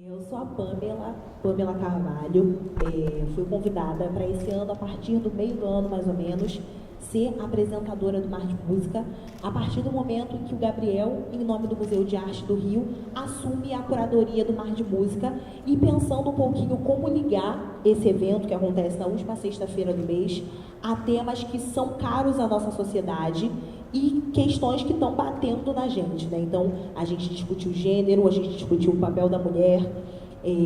Eu sou a Pamela Carvalho. Fui convidada para esse ano, a partir do meio do ano mais ou menos, ser apresentadora do Mar de Música, a partir do momento em que o Gabriel, em nome do Museu de Arte do Rio, assume a curadoria do Mar de Música e pensando um pouquinho como ligar esse evento que acontece na última sexta-feira do mês a temas que são caros à nossa sociedade e questões que estão batendo na gente, né? Então, a gente discutiu gênero, a gente discutiu o papel da mulher,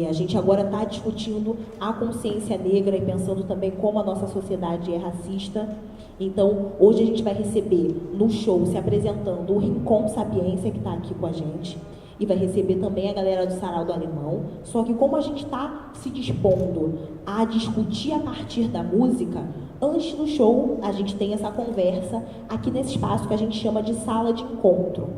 a gente agora está discutindo a consciência negra e pensando também como a nossa sociedade é racista. Então, hoje a gente vai receber no show, se apresentando, o Rincon Sapiência, que está aqui com a gente, e vai receber também a galera do Sarau do Alemão. Só que como a gente está se dispondo a discutir a partir da música, antes do show, a gente tem essa conversa aqui nesse espaço que a gente chama de sala de encontro.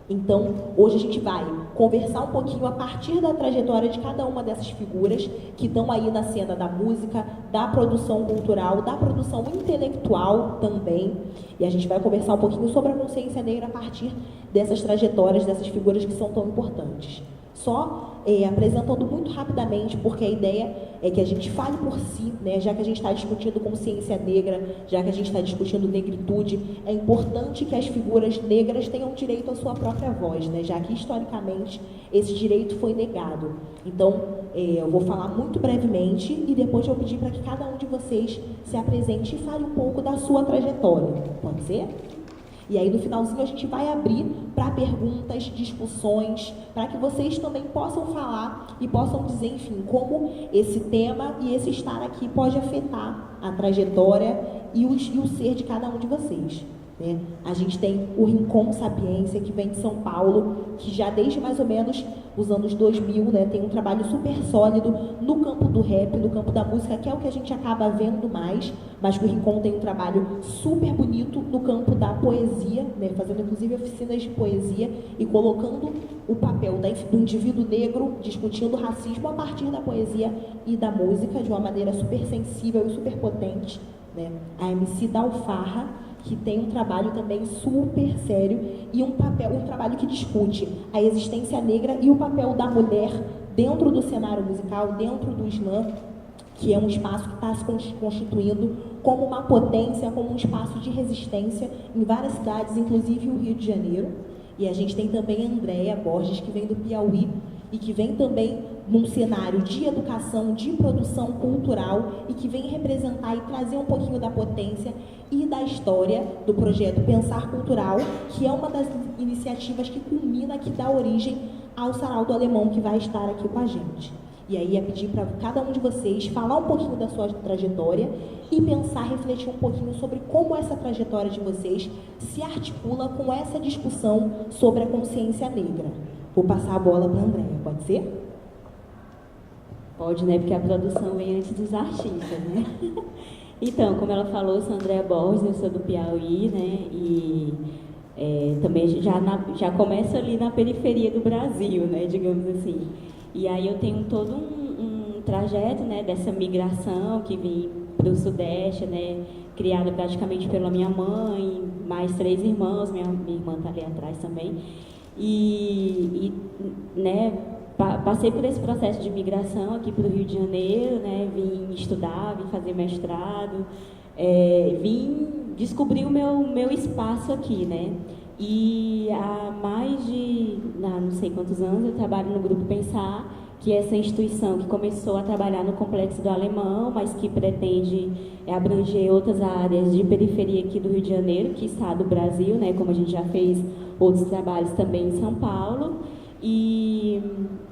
Então, hoje a gente vai conversar um pouquinho a partir da trajetória de cada uma dessas figuras que estão aí na cena da música, da produção cultural, da produção intelectual também. E a gente vai conversar um pouquinho sobre a consciência negra a partir dessas trajetórias, dessas figuras que são tão importantes. Só apresentando muito rapidamente, porque a ideia é que a gente fale por si, né? Já que a gente está discutindo consciência negra, já que a gente está discutindo negritude, é importante que as figuras negras tenham direito à sua própria voz, né? Já que historicamente esse direito foi negado. Então, eu vou falar muito brevemente e depois eu vou pedir para que cada um de vocês se apresente e fale um pouco da sua trajetória. Pode ser? E aí, no finalzinho, a gente vai abrir para perguntas, discussões, para que vocês também possam falar e possam dizer, enfim, como esse tema e esse estar aqui pode afetar a trajetória e o ser de cada um de vocês. Né? A gente tem o Rincon Sapiência, que vem de São Paulo, que já desde mais ou menos os anos 2000, né, tem um trabalho super sólido no campo do rap, no campo da música, que é o que a gente acaba vendo mais, mas que o Rincon tem um trabalho super bonito no campo da poesia, né, fazendo inclusive oficinas de poesia e colocando o papel do indivíduo negro, discutindo racismo a partir da poesia e da música, de uma maneira super sensível e super potente. Né? A MC Dalfarra, que tem um trabalho também super sério e um trabalho que discute a existência negra e o papel da mulher dentro do cenário musical, dentro do slam, que é um espaço que está se constituindo como uma potência, como um espaço de resistência em várias cidades, inclusive o Rio de Janeiro. E a gente tem também a Andréia Borges, que vem do Piauí, e que vem também num cenário de educação, de produção cultural e que vem representar e trazer um pouquinho da potência e da história do projeto Pensar Cultural, que é uma das iniciativas que culmina, que dá origem ao Sarau do Alemão, que vai estar aqui com a gente. E aí ia pedir para cada um de vocês falar um pouquinho da sua trajetória e pensar, refletir um pouquinho sobre como essa trajetória de vocês se articula com essa discussão sobre a consciência negra. Vou passar a bola para a Andréia, pode ser? Pode, né? Porque a produção vem antes dos artistas, né? Então, como ela falou, eu sou Andréia Borges, eu sou do Piauí, né? E também já começo ali na periferia do Brasil, né? Digamos assim. E aí eu tenho todo um trajeto, né? Dessa migração que vim para o Sudeste, né? Criada praticamente pela minha mãe, mais 3 irmãos, minha irmã está ali atrás também. Né? Passei por esse processo de migração aqui para o Rio de Janeiro, né? Vim estudar, vim fazer mestrado, vim descobrir o meu espaço aqui, né? E há mais de, não sei quantos anos, eu trabalho no Grupo Pensar, que é essa instituição que começou a trabalhar no Complexo do Alemão, mas que pretende abranger outras áreas de periferia aqui do Rio de Janeiro, que está do Brasil, né? Como a gente já fez outros trabalhos também em São Paulo. E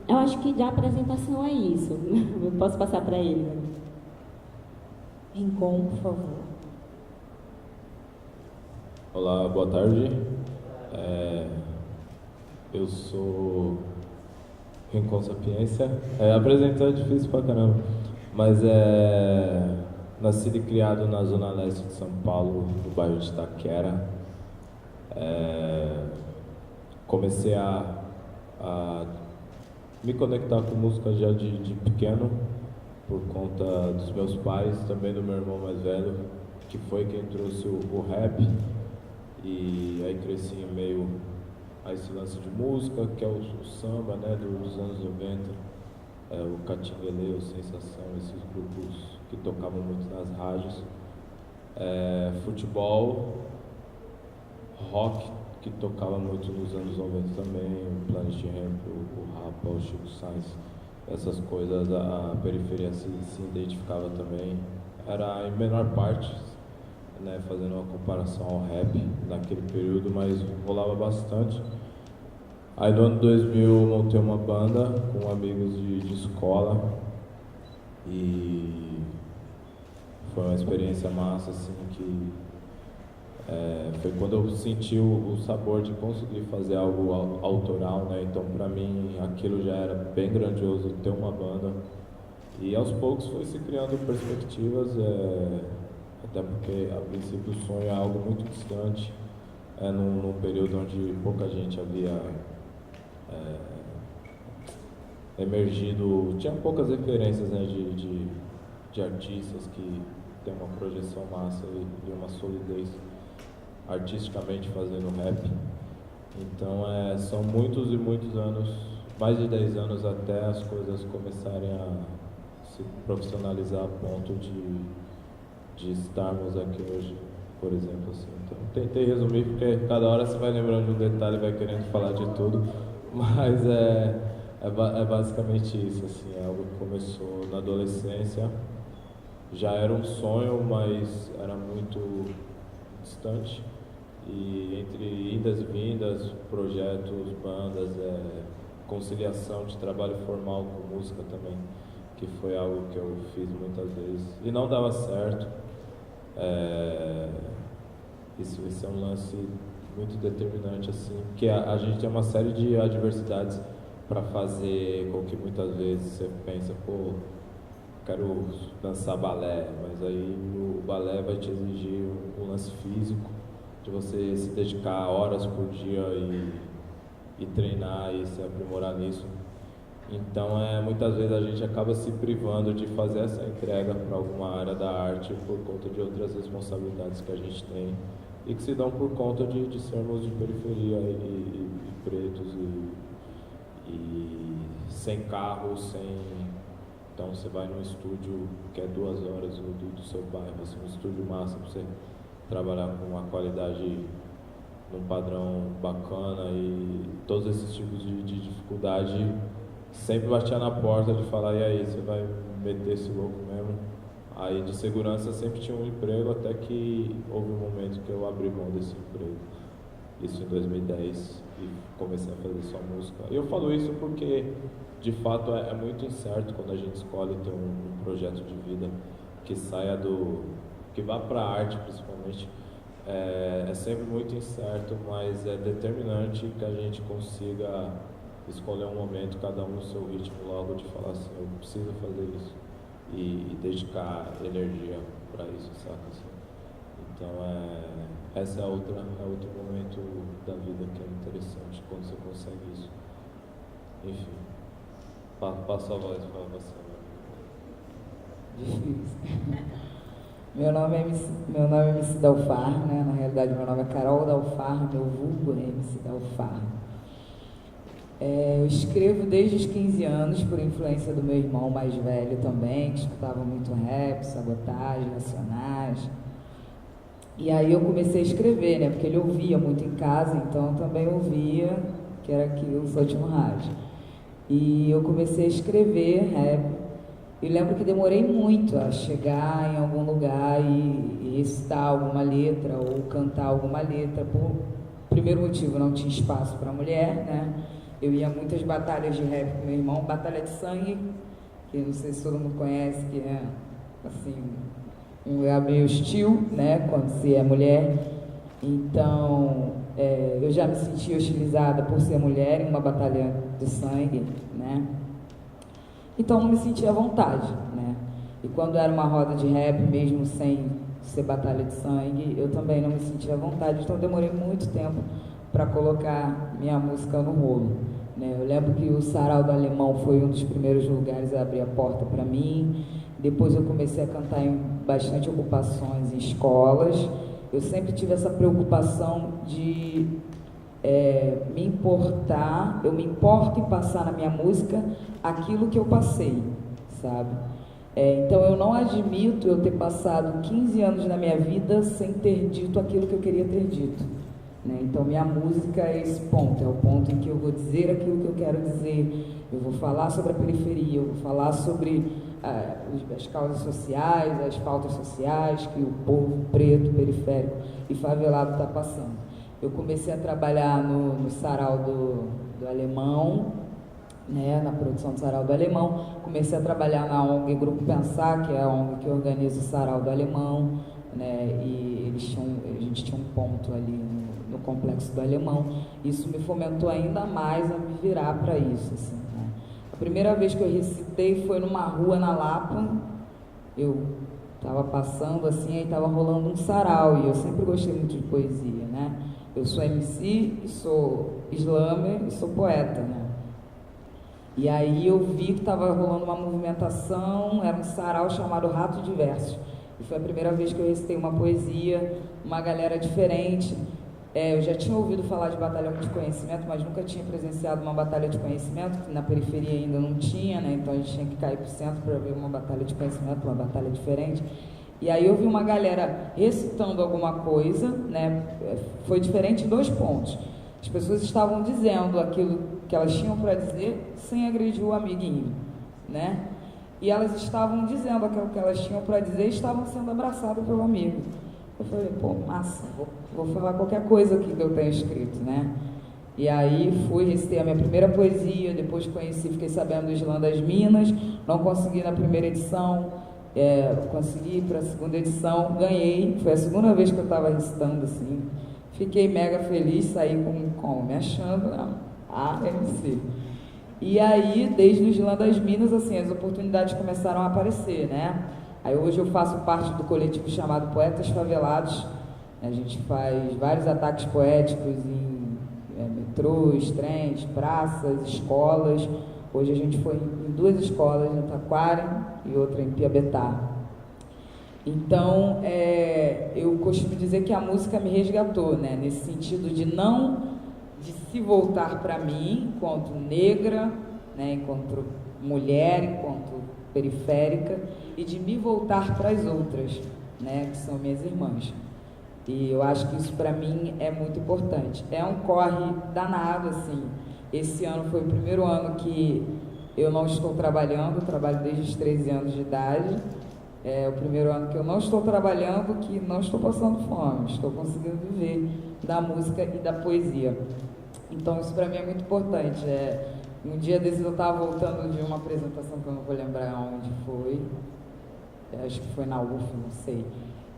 eu acho que de apresentação é isso. Eu posso passar para ele. Rincon, por favor. Olá, boa tarde. Eu sou Rincon Sapiência. Apresentar é difícil pra caramba, mas nascido e criado na zona leste de São Paulo, no bairro de Itaquera. Comecei a me conectar com música já de pequeno, por conta dos meus pais, também do meu irmão mais velho, que foi quem trouxe o rap. E aí cresci em meio a esse lance de música, que é o samba, né, dos anos 90. o Catinguelê, o Sensação, esses grupos que tocavam muito nas rádios. Futebol, rock, que tocava muito nos anos 90 também, o Planet Hemp, o Rapa, o Chico Sainz, essas coisas, a periferia se identificava também. Era em menor parte, né, fazendo uma comparação ao rap naquele período, mas rolava bastante. Aí no ano 2000 eu montei uma banda com amigos de escola e foi uma experiência massa, assim, que foi quando eu senti o sabor de conseguir fazer algo autoral, né? Então pra mim aquilo já era bem grandioso, ter uma banda. E aos poucos foi se criando perspectivas, até porque a princípio o sonho é algo muito distante, num período onde pouca gente havia emergido, tinha poucas referências, né, de artistas que têm uma projeção massa e uma solidez artisticamente fazendo rap. Então são muitos e muitos anos, mais de 10 anos até as coisas começarem a se profissionalizar a ponto de estarmos aqui hoje, por exemplo, assim. Então, tentei resumir porque cada hora você vai lembrando de um detalhe e vai querendo falar de tudo, mas é basicamente isso, assim, é algo que começou na adolescência, já era um sonho, mas era muito distante, e entre idas e vindas, projetos, bandas, conciliação de trabalho formal com música também, que foi algo que eu fiz muitas vezes e não dava certo. Isso é um lance muito determinante, assim, porque a gente tem uma série de adversidades para fazer com que muitas vezes você pensa, pô, quero dançar balé, mas aí o balé vai te exigir um lance físico, de você se dedicar horas por dia e treinar e se aprimorar nisso. Então, muitas vezes a gente acaba se privando de fazer essa entrega para alguma área da arte por conta de outras responsabilidades que a gente tem e que se dão por conta de sermos de periferia e pretos e sem carro, Então você vai num estúdio que é 2 horas do seu bairro, assim, um estúdio massa para você trabalhar com uma qualidade num padrão bacana, e todos esses tipos de dificuldade sempre batia na porta de falar, e aí, você vai meter esse louco mesmo? Aí de segurança sempre tinha um emprego, até que houve um momento que eu abri mão desse emprego, isso em 2010, e comecei a fazer só música. E eu falo isso porque, de fato, é muito incerto quando a gente escolhe ter um projeto de vida que saia que vá para a arte, principalmente. É sempre muito incerto, mas é determinante que a gente consiga escolher um momento, cada um no seu ritmo, logo de falar assim, eu preciso fazer isso e dedicar energia para isso, saca? Assim. Então esse é outro momento da vida que é interessante, quando você consegue isso. Enfim, passo a voz para você. Difícil. Meu nome é MC Dalfar, né? Na realidade meu nome é Carol Dalfar, meu vulgo é MC Dalfar. Eu escrevo desde os 15 anos, por influência do meu irmão mais velho também, que escutava muito rap, Sabotagem, Nacionais. E aí eu comecei a escrever, né? Porque ele ouvia muito em casa, então eu também ouvia, que era aquilo, só tinha um rádio. E eu comecei a escrever rap. E lembro que demorei muito a chegar em algum lugar e recitar alguma letra ou cantar alguma letra. Por primeiro motivo, não tinha espaço para mulher, né? Eu ia a muitas batalhas de rap com meu irmão, Batalha de Sangue, que não sei se todo mundo conhece, que é, assim, um lugar meio hostil, né, quando se é mulher. Então, eu já me sentia hostilizada por ser mulher em uma batalha de sangue, né? Então, não me sentia à vontade, né? E quando era uma roda de rap, mesmo sem ser batalha de sangue, eu também não me sentia à vontade. Então, eu demorei muito tempo para colocar minha música no rolo, né? Eu lembro que o Sarau do Alemão foi um dos primeiros lugares a abrir a porta para mim. Depois eu comecei a cantar em bastante ocupações em escolas. Eu sempre tive essa preocupação de eu me importo em passar na minha música aquilo que eu passei, sabe? Então eu não admito eu ter passado 15 anos na minha vida sem ter dito aquilo que eu queria ter dito, né? Então minha música é esse ponto, é o ponto em que eu vou dizer aquilo que eu quero dizer, eu vou falar sobre a periferia, eu vou falar sobre as causas sociais, as pautas sociais que o povo preto, periférico e favelado está passando. Eu comecei a trabalhar no Sarau do Alemão, né, na produção do Sarau do Alemão. Comecei a trabalhar na ONG Grupo Pensar, que é a ONG que organiza o Sarau do Alemão, né, e a gente tinha um ponto ali no Complexo do Alemão. Isso me fomentou ainda mais a me virar para isso, assim, né. A primeira vez que eu recitei foi numa rua na Lapa. Eu estava passando assim, aí estava rolando um sarau, e eu sempre gostei muito de poesia, né. Eu sou MC, e sou slammer e sou poeta, né. E aí eu vi que estava rolando uma movimentação, era um sarau chamado Rato de Versos. E foi a primeira vez que eu recitei uma poesia, uma galera diferente. Eu já tinha ouvido falar de batalha de conhecimento, mas nunca tinha presenciado uma batalha de conhecimento, que na periferia ainda não tinha, né? Então a gente tinha que cair para o centro para ver uma batalha de conhecimento, uma batalha diferente. E aí eu vi uma galera recitando alguma coisa, né? Foi diferente em 2 pontos. As pessoas estavam dizendo aquilo que elas tinham para dizer sem agredir o amiguinho, né? E elas estavam dizendo aquilo que elas tinham para dizer e estavam sendo abraçadas pelo amigo. Eu falei, pô, massa, vou falar qualquer coisa aqui que eu tenho escrito, né? E aí recitei a minha primeira poesia, depois fiquei sabendo do Islã das Minas, não consegui na primeira edição, consegui para a segunda edição, ganhei, foi a segunda vez que eu estava recitando assim, fiquei mega feliz, saí me achando a MC. E aí, desde o Islã das Minas, assim, as oportunidades começaram a aparecer, né? Aí hoje eu faço parte do coletivo chamado Poetas Favelados. A gente faz vários ataques poéticos em metrôs, trens, praças, escolas. Hoje a gente foi em 2 escolas, em Taquara e outra em Piabetá. Então, eu costumo dizer que a música me resgatou, né? Nesse sentido de se voltar para mim, enquanto negra, né? Enquanto mulher, enquanto periférica, e de me voltar para as outras, né? Que são minhas irmãs. E eu acho que isso para mim é muito importante. É um corre danado, assim. Esse ano foi o primeiro ano que eu não estou trabalhando, eu trabalho desde os 13 anos de idade. É o primeiro ano que eu não estou trabalhando, que não estou passando fome, estou conseguindo viver da música e da poesia. Então isso para mim é muito importante. Um dia desses eu estava voltando de uma apresentação que eu não vou lembrar onde foi, acho que foi na UF, não sei.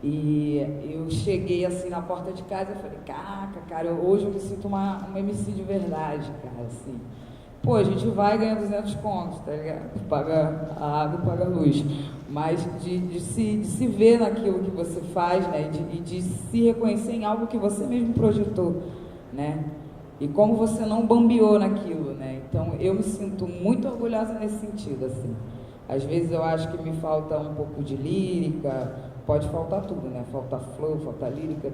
E eu cheguei assim na porta de casa e falei, cara, hoje eu me sinto uma MC de verdade, cara, assim. Pô, a gente vai ganhar 200 contos, tá ligado? Paga a água, paga a luz. Mas de se ver naquilo que você faz, né? E de se reconhecer em algo que você mesmo projetou, né? E como você não bambeou naquilo, né? Então, eu me sinto muito orgulhosa nesse sentido, assim. Às vezes eu acho que me falta um pouco de lírica, pode faltar tudo, né? Falta flow, falta lírica,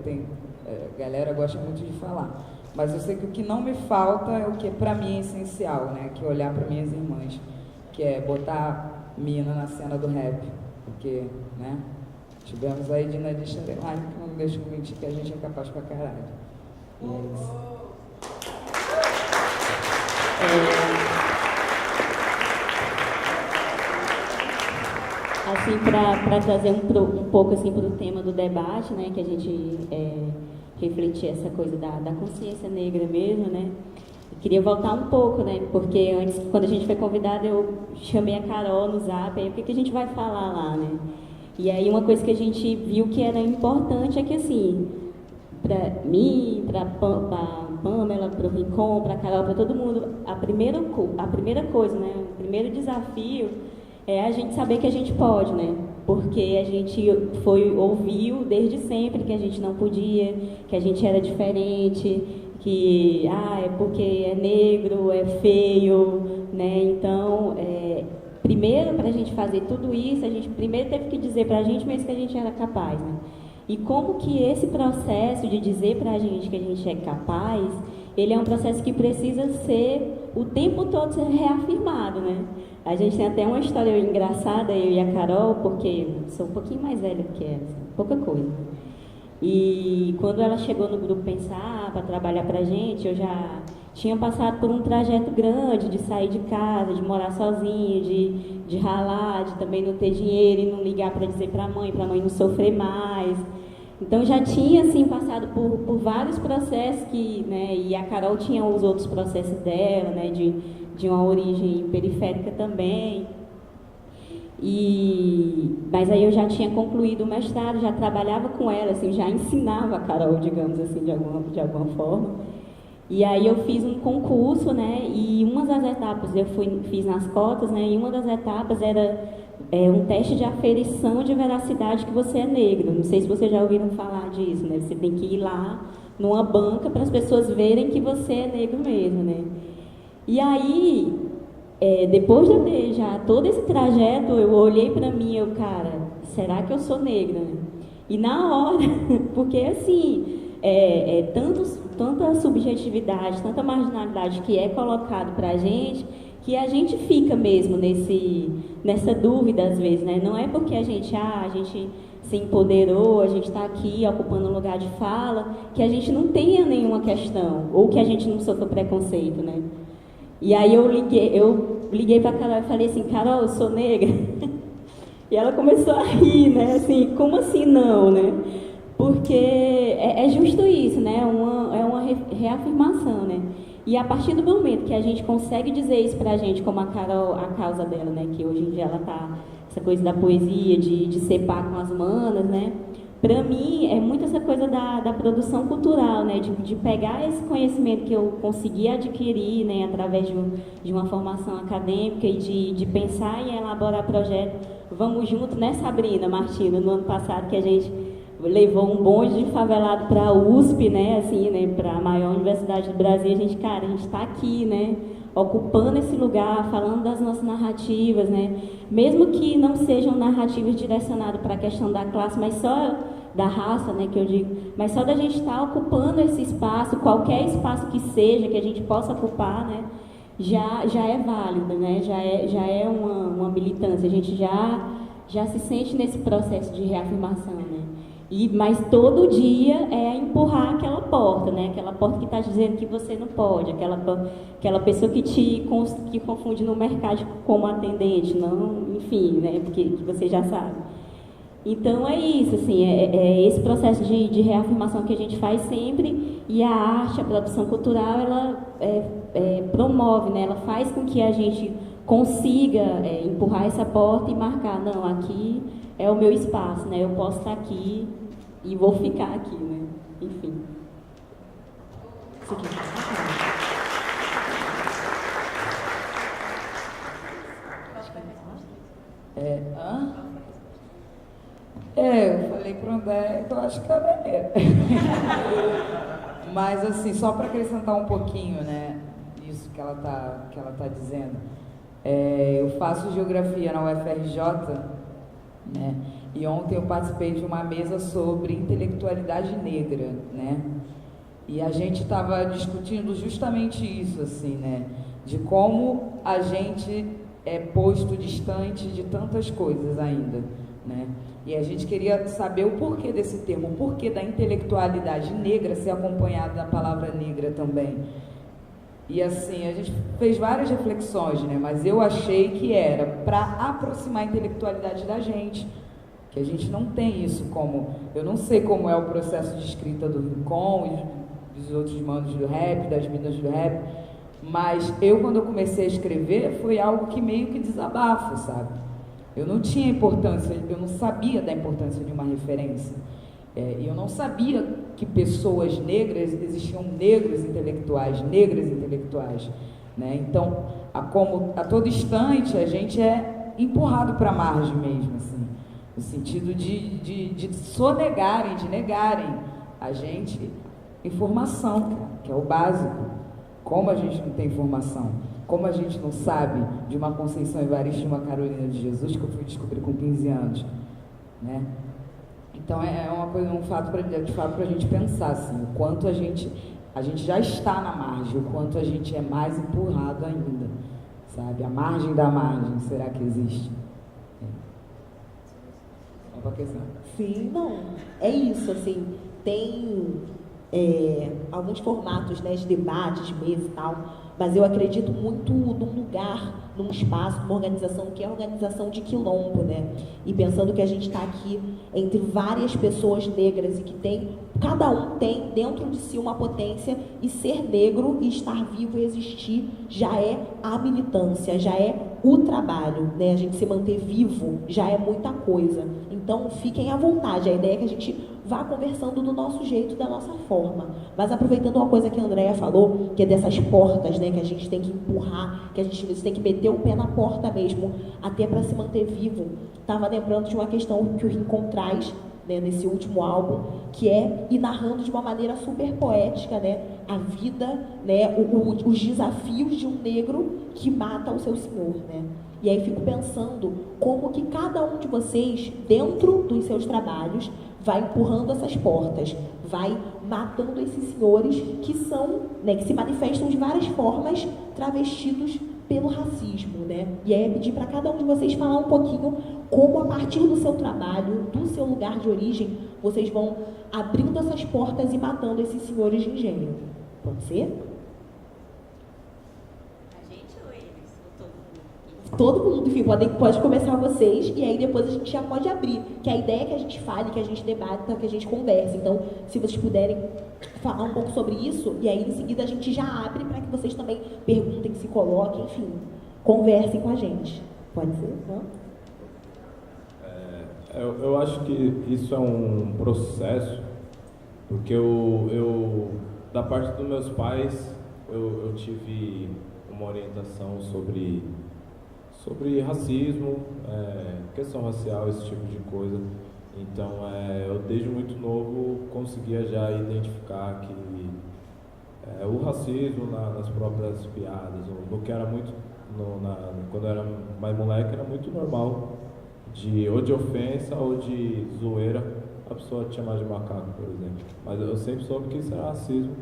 galera gosta muito de falar. Mas eu sei que o que não me falta é o que para mim é essencial, né? Que é olhar para minhas irmãs, que é botar mina na cena do rap, porque, né? Tivemos aí Dina de Xareline, que não deixa eu mentir que a gente é capaz pra caralho. E é isso. Assim, para trazer um pouco assim para o tema do debate, né, que a gente refletir essa coisa da consciência negra mesmo, né? Eu queria voltar um pouco, né? Porque antes, quando a gente foi convidada, eu chamei a Carol no Zap, aí o que a gente vai falar lá, né? E aí uma coisa que a gente viu que era importante é que, assim, para mim, para Pamela, para o Rincon, para a Carol, para todo mundo, a primeira coisa, né? O primeiro desafio é a gente saber que a gente pode, né? Porque a gente ouviu desde sempre que a gente não podia, que a gente era diferente, que é porque é negro, é feio, né? Então, primeiro, para a gente fazer tudo isso, a gente primeiro teve que dizer para a gente mesmo que a gente era capaz, né? E como que esse processo de dizer para a gente que a gente é capaz, ele é um processo que precisa ser o tempo todo ser reafirmado, né? A gente tem até uma história engraçada, eu e a Carol, porque sou um pouquinho mais velha que ela, assim, pouca coisa. E quando ela chegou no grupo Pensar para trabalhar para a gente, eu já tinha passado por um trajeto grande de sair de casa, de morar sozinha, de ralar, de também não ter dinheiro e não ligar para dizer para a mãe não sofrer mais. Então já tinha assim passado por vários processos que, né, e a Carol tinha os outros processos dela, né, de uma origem periférica também. Mas aí eu já tinha concluído o mestrado, já trabalhava com ela, assim, já ensinava a Carol, digamos assim, de alguma forma. E aí eu fiz um concurso, né, e uma das etapas fiz nas cotas, né, e uma das etapas era um teste de aferição de veracidade que você é negro. Não sei se vocês já ouviram falar disso, né, você tem que ir lá numa banca para as pessoas verem que você é negro mesmo, né. E aí, depois de ter já todo esse trajeto, eu olhei para mim e cara, será que eu sou negra? E na hora, porque assim, tanta subjetividade, tanta marginalidade que é colocado para a gente, que a gente fica mesmo nessa dúvida às vezes, né? Não é porque a gente se empoderou, a gente está aqui ocupando um lugar de fala, que a gente não tenha nenhuma questão, ou que a gente não sofra preconceito, né? E aí eu liguei para a Carol e falei assim, Carol, eu sou negra? E ela começou a rir, né? Assim, como assim não, né? Porque é justo isso, né? É uma reafirmação, né? E a partir do momento que a gente consegue dizer isso pra gente, como a Carol, a causa dela, né? Que hoje em dia ela tá, essa coisa da poesia, de ser pá com as manas, né? Para mim, é muito essa coisa da produção cultural, né? De pegar esse conhecimento que eu consegui adquirir, né? Através de uma formação acadêmica e de pensar e elaborar projetos. Vamos junto, né, Sabrina Martina, no ano passado, que a gente levou um bonde de favelado para a USP, né? Assim, né? Para a maior universidade do Brasil. A gente está aqui, né? Ocupando esse lugar, falando das nossas narrativas, né? Mesmo que não sejam narrativas direcionadas para a questão da classe, mas só da raça, né, que eu digo, mas só da gente estar ocupando esse espaço, qualquer espaço que seja, que a gente possa ocupar, né, já é válido, né, já é uma militância, a gente já se sente nesse processo de reafirmação, né. Mas todo dia é empurrar aquela porta, né? Aquela porta que está dizendo que você não pode, aquela pessoa que confunde no mercado como atendente, não, enfim, né? Porque que você já sabe. Então é isso, assim, é esse processo de reafirmação que a gente faz sempre, e a arte, a produção cultural, ela promove, né? Ela faz com que a gente consiga empurrar essa porta e marcar, não, aqui é o meu espaço, né? Eu posso estar aqui e vou ficar aqui, né? Enfim. Isso aqui. Eu falei para o André que eu acho que é maneiro. Mas assim, só para acrescentar um pouquinho, né? Isso que ela tá dizendo. Eu faço geografia na UFRJ, né? E ontem eu participei de uma mesa sobre intelectualidade negra, né? E a gente estava discutindo justamente isso, assim, né? De como a gente é posto distante de tantas coisas ainda, né? E a gente queria saber o porquê desse termo, o porquê da intelectualidade negra ser acompanhada da palavra negra também. E assim, a gente fez várias reflexões, né? Mas eu achei que era para aproximar a intelectualidade da gente, que a gente não tem isso como... Eu não sei como é o processo de escrita do Rincon e dos outros manos do rap, das minas do rap, mas quando eu comecei a escrever, foi algo que meio que desabafa, sabe? Eu não tinha importância, eu não sabia da importância de uma referência. E eu não sabia que pessoas negras, existiam negras intelectuais, né? Então, a todo instante, a gente é empurrado para a margem mesmo, assim, no sentido de sonegarem, de negarem a gente informação, cara, que é o básico. Como a gente não tem informação, como a gente não sabe de uma Conceição Evaristo e uma Carolina de Jesus, que eu fui descobrir com 15 anos, né? Então é uma coisa, de fato para a gente pensar, assim, o quanto a gente a gente já está na margem, o quanto a gente é mais empurrado ainda, sabe? A margem da margem, será que existe? É uma questão. Sim, não. É isso, assim, tem alguns formatos, né, de debate, de mesa e tal, mas eu acredito muito num lugar, num espaço, numa organização que é a organização de quilombo, né? E pensando que a gente está aqui entre várias pessoas negras e que cada um tem dentro de si uma potência, e ser negro e estar vivo e existir já é a militância, já é o trabalho, né? A gente se manter vivo já é muita coisa. Então, fiquem à vontade. A ideia é que a gente vá conversando do nosso jeito, da nossa forma. Mas aproveitando uma coisa que a Andrea falou, que é dessas portas, né, que a gente tem que empurrar, que a gente tem que meter o pé na porta mesmo, até para se manter vivo. Estava lembrando de uma questão que o Rincon traz, né, nesse último álbum, que é ir narrando de uma maneira super poética, né, a vida, né, os desafios de um negro que mata o seu senhor, né? E aí fico pensando como que cada um de vocês, dentro dos seus trabalhos, vai empurrando essas portas, vai matando esses senhores que são, né, que se manifestam de várias formas, travestidos pelo racismo, né? E aí é pedir para cada um de vocês falar um pouquinho como, a partir do seu trabalho, do seu lugar de origem, vocês vão abrindo essas portas e matando esses senhores de engenho. Pode ser? A gente ou eles? Ou todo mundo? Todo mundo, enfim, pode começar vocês, e aí depois a gente já pode abrir, que a ideia é que a gente fale, que a gente debata, que a gente converse. Então, se vocês puderem falar um pouco sobre isso, e aí em seguida a gente já abre para que vocês também perguntem, se coloquem, enfim, conversem com a gente. Pode ser? Não? Eu acho que isso é um processo, porque eu da parte dos meus pais, eu tive uma orientação sobre racismo, questão racial, esse tipo de coisa. Então, eu desde muito novo conseguia já identificar que o racismo nas próprias piadas, no que era muito, quando eu era mais moleque, era muito normal, ou de ofensa ou de zoeira, a pessoa te chamar de macaco, por exemplo. Mas eu sempre soube que isso era racismo,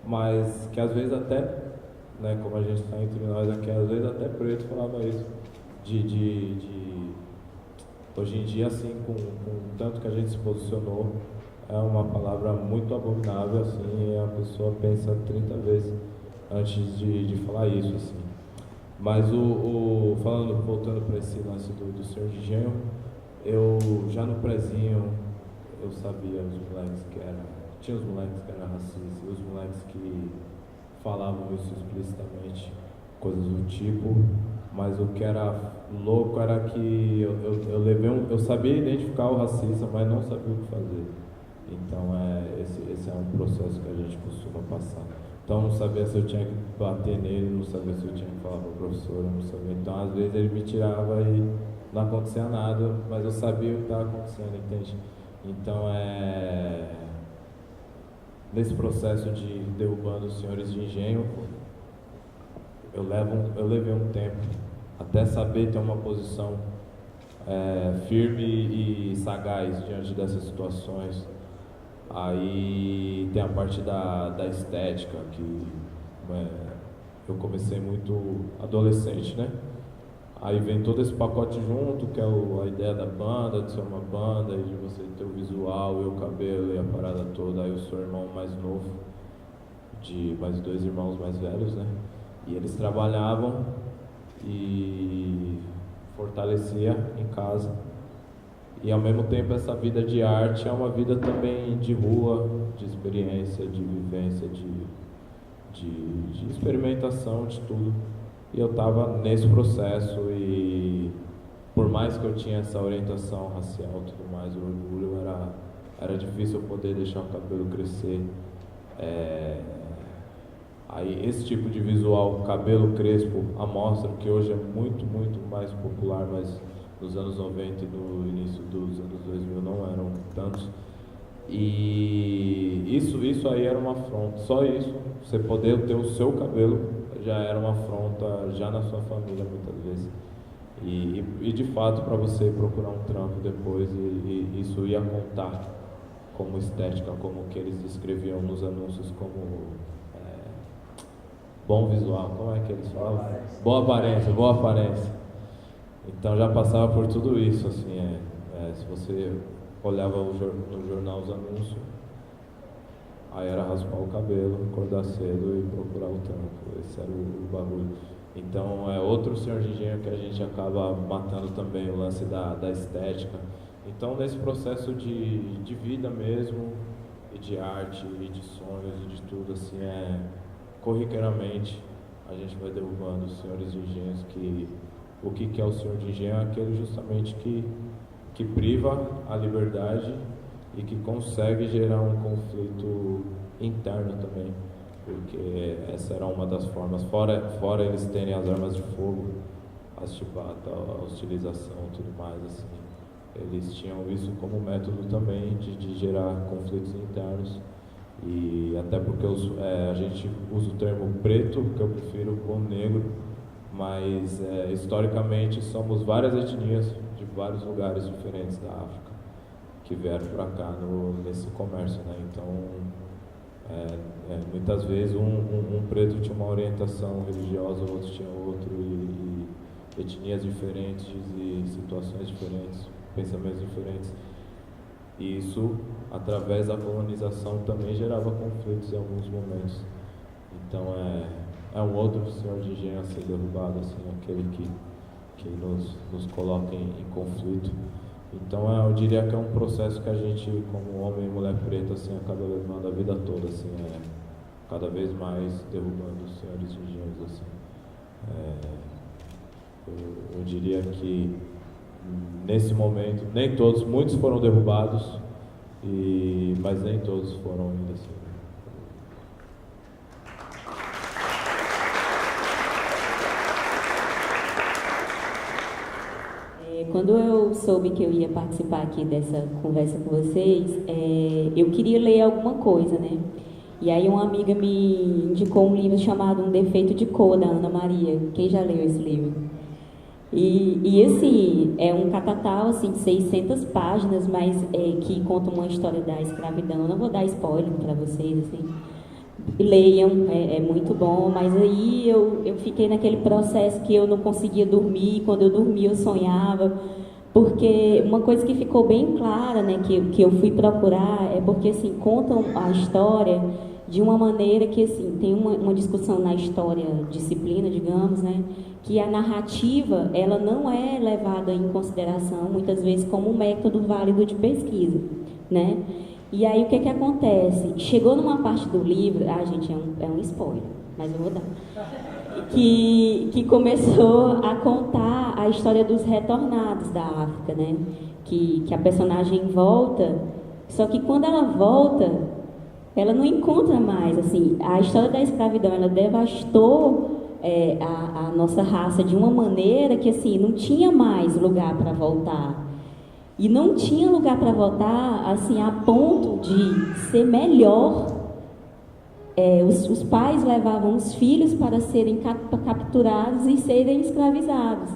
mas que às vezes até, né, como a gente está entre nós aqui, às vezes até preto falava isso, hoje em dia, assim, com tanto que a gente se posicionou, é uma palavra muito abominável, assim, e a pessoa pensa 30 vezes antes de falar isso, assim. Mas voltando para esse lance do Senhor de Engenho, eu já no prezinho, eu sabia tinha os moleques que eram racistas, e os moleques que falavam isso explicitamente, coisas do tipo, mas o que era louco era que eu sabia identificar o racista, mas não sabia o que fazer. Então, esse é um processo que a gente costuma passar. Então, não sabia se eu tinha que bater nele, não sabia se eu tinha que falar para o professor, não sabia. Então, às vezes, ele me tirava e não acontecia nada, mas eu sabia o que estava acontecendo, entende? Então, nesse processo de derrubando os senhores de engenho, eu levei um tempo até saber ter uma posição firme e sagaz diante dessas situações. Aí tem a parte da estética, que eu comecei muito adolescente, né? Aí vem todo esse pacote junto, que é a ideia da banda, de ser uma banda, e de você ter o visual e o cabelo e a parada toda. Aí eu sou irmão mais novo, de mais 2 irmãos mais velhos, né? E eles trabalhavam e fortalecia em casa. E ao mesmo tempo essa vida de arte é uma vida também de rua, de experiência, de vivência, de experimentação, de tudo. E eu estava nesse processo, e por mais que eu tinha essa orientação racial e tudo mais, o orgulho era difícil eu poder deixar o cabelo crescer. Aí esse tipo de visual, cabelo crespo, a mostra, que hoje é muito, muito mais popular, mas nos anos 90 e no início dos anos 2000 não eram tantos. E isso aí era uma afronta, só isso, você poder ter o seu cabelo já era uma afronta, já na sua família muitas vezes. E de fato, para você procurar um trampo depois, e isso ia contar como estética, como que eles descreviam nos anúncios como bom visual, como é que eles falavam? Boa aparência, boa aparência. Então já passava por tudo isso, assim, se você olhava no jornal os anúncios, aí era raspar o cabelo, acordar cedo e procurar o trampo, esse era o bagulho. Então é outro senhor de engenho que a gente acaba matando também, o lance da estética. Então nesse processo de vida mesmo, e de arte, e de sonhos, e de tudo, assim, corriqueiramente a gente vai derrubando os senhores de engenhos que... O que é o senhor de engenho? É aquele justamente que priva a liberdade e que consegue gerar um conflito interno também, porque essa era uma das formas, fora eles terem as armas de fogo, as chibatas, a hostilização e tudo mais, assim, eles tinham isso como método também de gerar conflitos internos, e até porque a gente usa o termo preto, que eu prefiro, com negro, mas historicamente somos várias etnias de vários lugares diferentes da África que vieram para cá nesse comércio, né? Então muitas vezes um preto tinha uma orientação religiosa, o outro tinha outro, e etnias diferentes e situações diferentes, pensamentos diferentes, e isso através da colonização também gerava conflitos em alguns momentos. Então é um outro senhor de engenho a ser derrubado, assim, aquele que nos coloca em conflito. Então eu diria que é um processo que a gente, como homem e mulher preta, assim, acaba levando a vida toda, assim, cada vez mais derrubando os senhores de engenhos, assim. Eu diria que nesse momento, nem todos, muitos foram derrubados, mas nem todos foram ainda assim. Quando eu soube que eu ia participar aqui dessa conversa com vocês, eu queria ler alguma coisa, né? E aí uma amiga me indicou um livro chamado Um Defeito de Cor, da Ana Maria. Quem já leu esse livro? E assim, é um catatal assim, de 600 páginas, mas que conta uma história da escravidão. Eu não vou dar spoiler para vocês, assim. Leiam, é muito bom, mas aí eu fiquei naquele processo que eu não conseguia dormir, quando eu dormia eu sonhava, porque uma coisa que ficou bem clara, né, que eu fui procurar, é porque assim, contam a história de uma maneira que assim, tem uma discussão na história, disciplina, digamos, né, que a narrativa, ela não é levada em consideração, muitas vezes, como um método válido de pesquisa, né. E aí o que acontece? Chegou numa parte do livro, gente, é um spoiler, mas eu vou dar, que começou a contar a história dos retornados da África, né? Que a personagem volta, só que quando ela volta, ela não encontra mais, assim, a história da escravidão, ela devastou a nossa raça de uma maneira que, assim, não tinha mais lugar para voltar. E não tinha lugar para voltar, assim, a ponto de ser melhor. Os pais levavam os filhos para serem capturados e serem escravizados.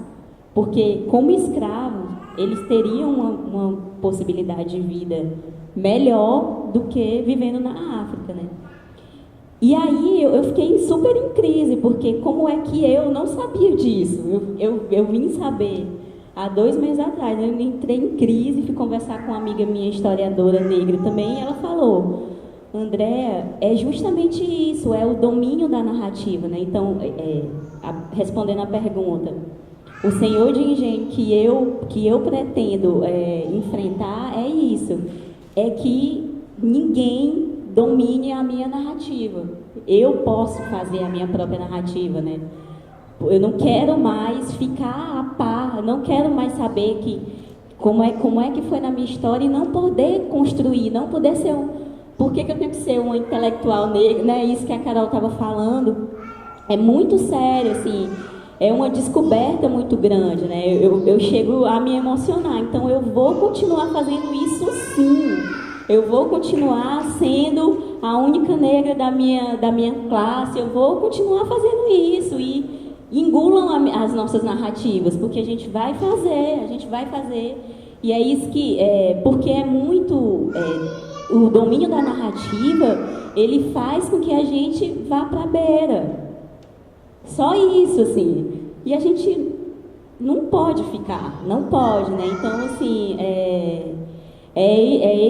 Porque, como escravos, eles teriam uma possibilidade de vida melhor do que vivendo na África, né? E aí eu fiquei super em crise, porque como é que eu não sabia disso? Eu vim saber há 2 meses atrás. Eu entrei em crise, fui conversar com uma amiga minha, historiadora negra também, e ela falou: Andréa, é justamente isso, é o domínio da narrativa, né? Então, respondendo a pergunta, o senhor de engenho que eu pretendo enfrentar é isso, é que ninguém domine a minha narrativa. Eu posso fazer a minha própria narrativa, né? Eu não quero mais ficar a par, não quero mais saber como é que foi na minha história e não poder construir, não poder ser Por que eu tenho que ser uma intelectual negra, né? Isso que a Carol estava falando é muito sério, assim, é uma descoberta muito grande, né? Eu chego a me emocionar, então eu vou continuar fazendo isso sim. Eu vou continuar sendo a única negra da minha classe, eu vou continuar fazendo isso e engulam as nossas narrativas, porque a gente vai fazer, e é isso que, porque é muito o domínio da narrativa, ele faz com que a gente vá para a beira. Só isso, assim. E a gente não pode ficar, não pode, né? Então, assim, é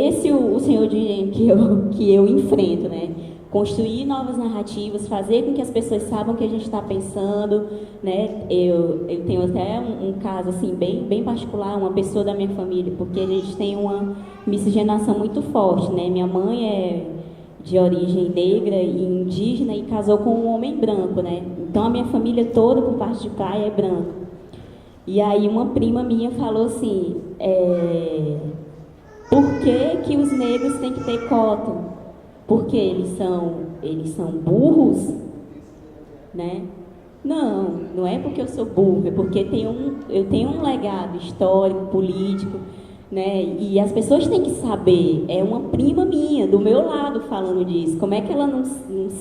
esse o senhor de engenho que eu enfrento, né? Construir novas narrativas, fazer com que as pessoas saibam o que a gente está pensando, né? Eu tenho até um caso assim bem particular, uma pessoa da minha família, porque a gente tem uma miscigenação muito forte, né? Minha mãe é de origem negra e indígena e casou com um homem branco, né? Então a minha família toda, por parte de pai, é branca. E aí uma prima minha falou assim, por que os negros têm que ter cota? Porque eles são burros, né? Não é porque eu sou burro, é porque eu tenho um legado histórico, político, né? E as pessoas têm que saber. É uma prima minha, do meu lado, falando disso. Como é que ela não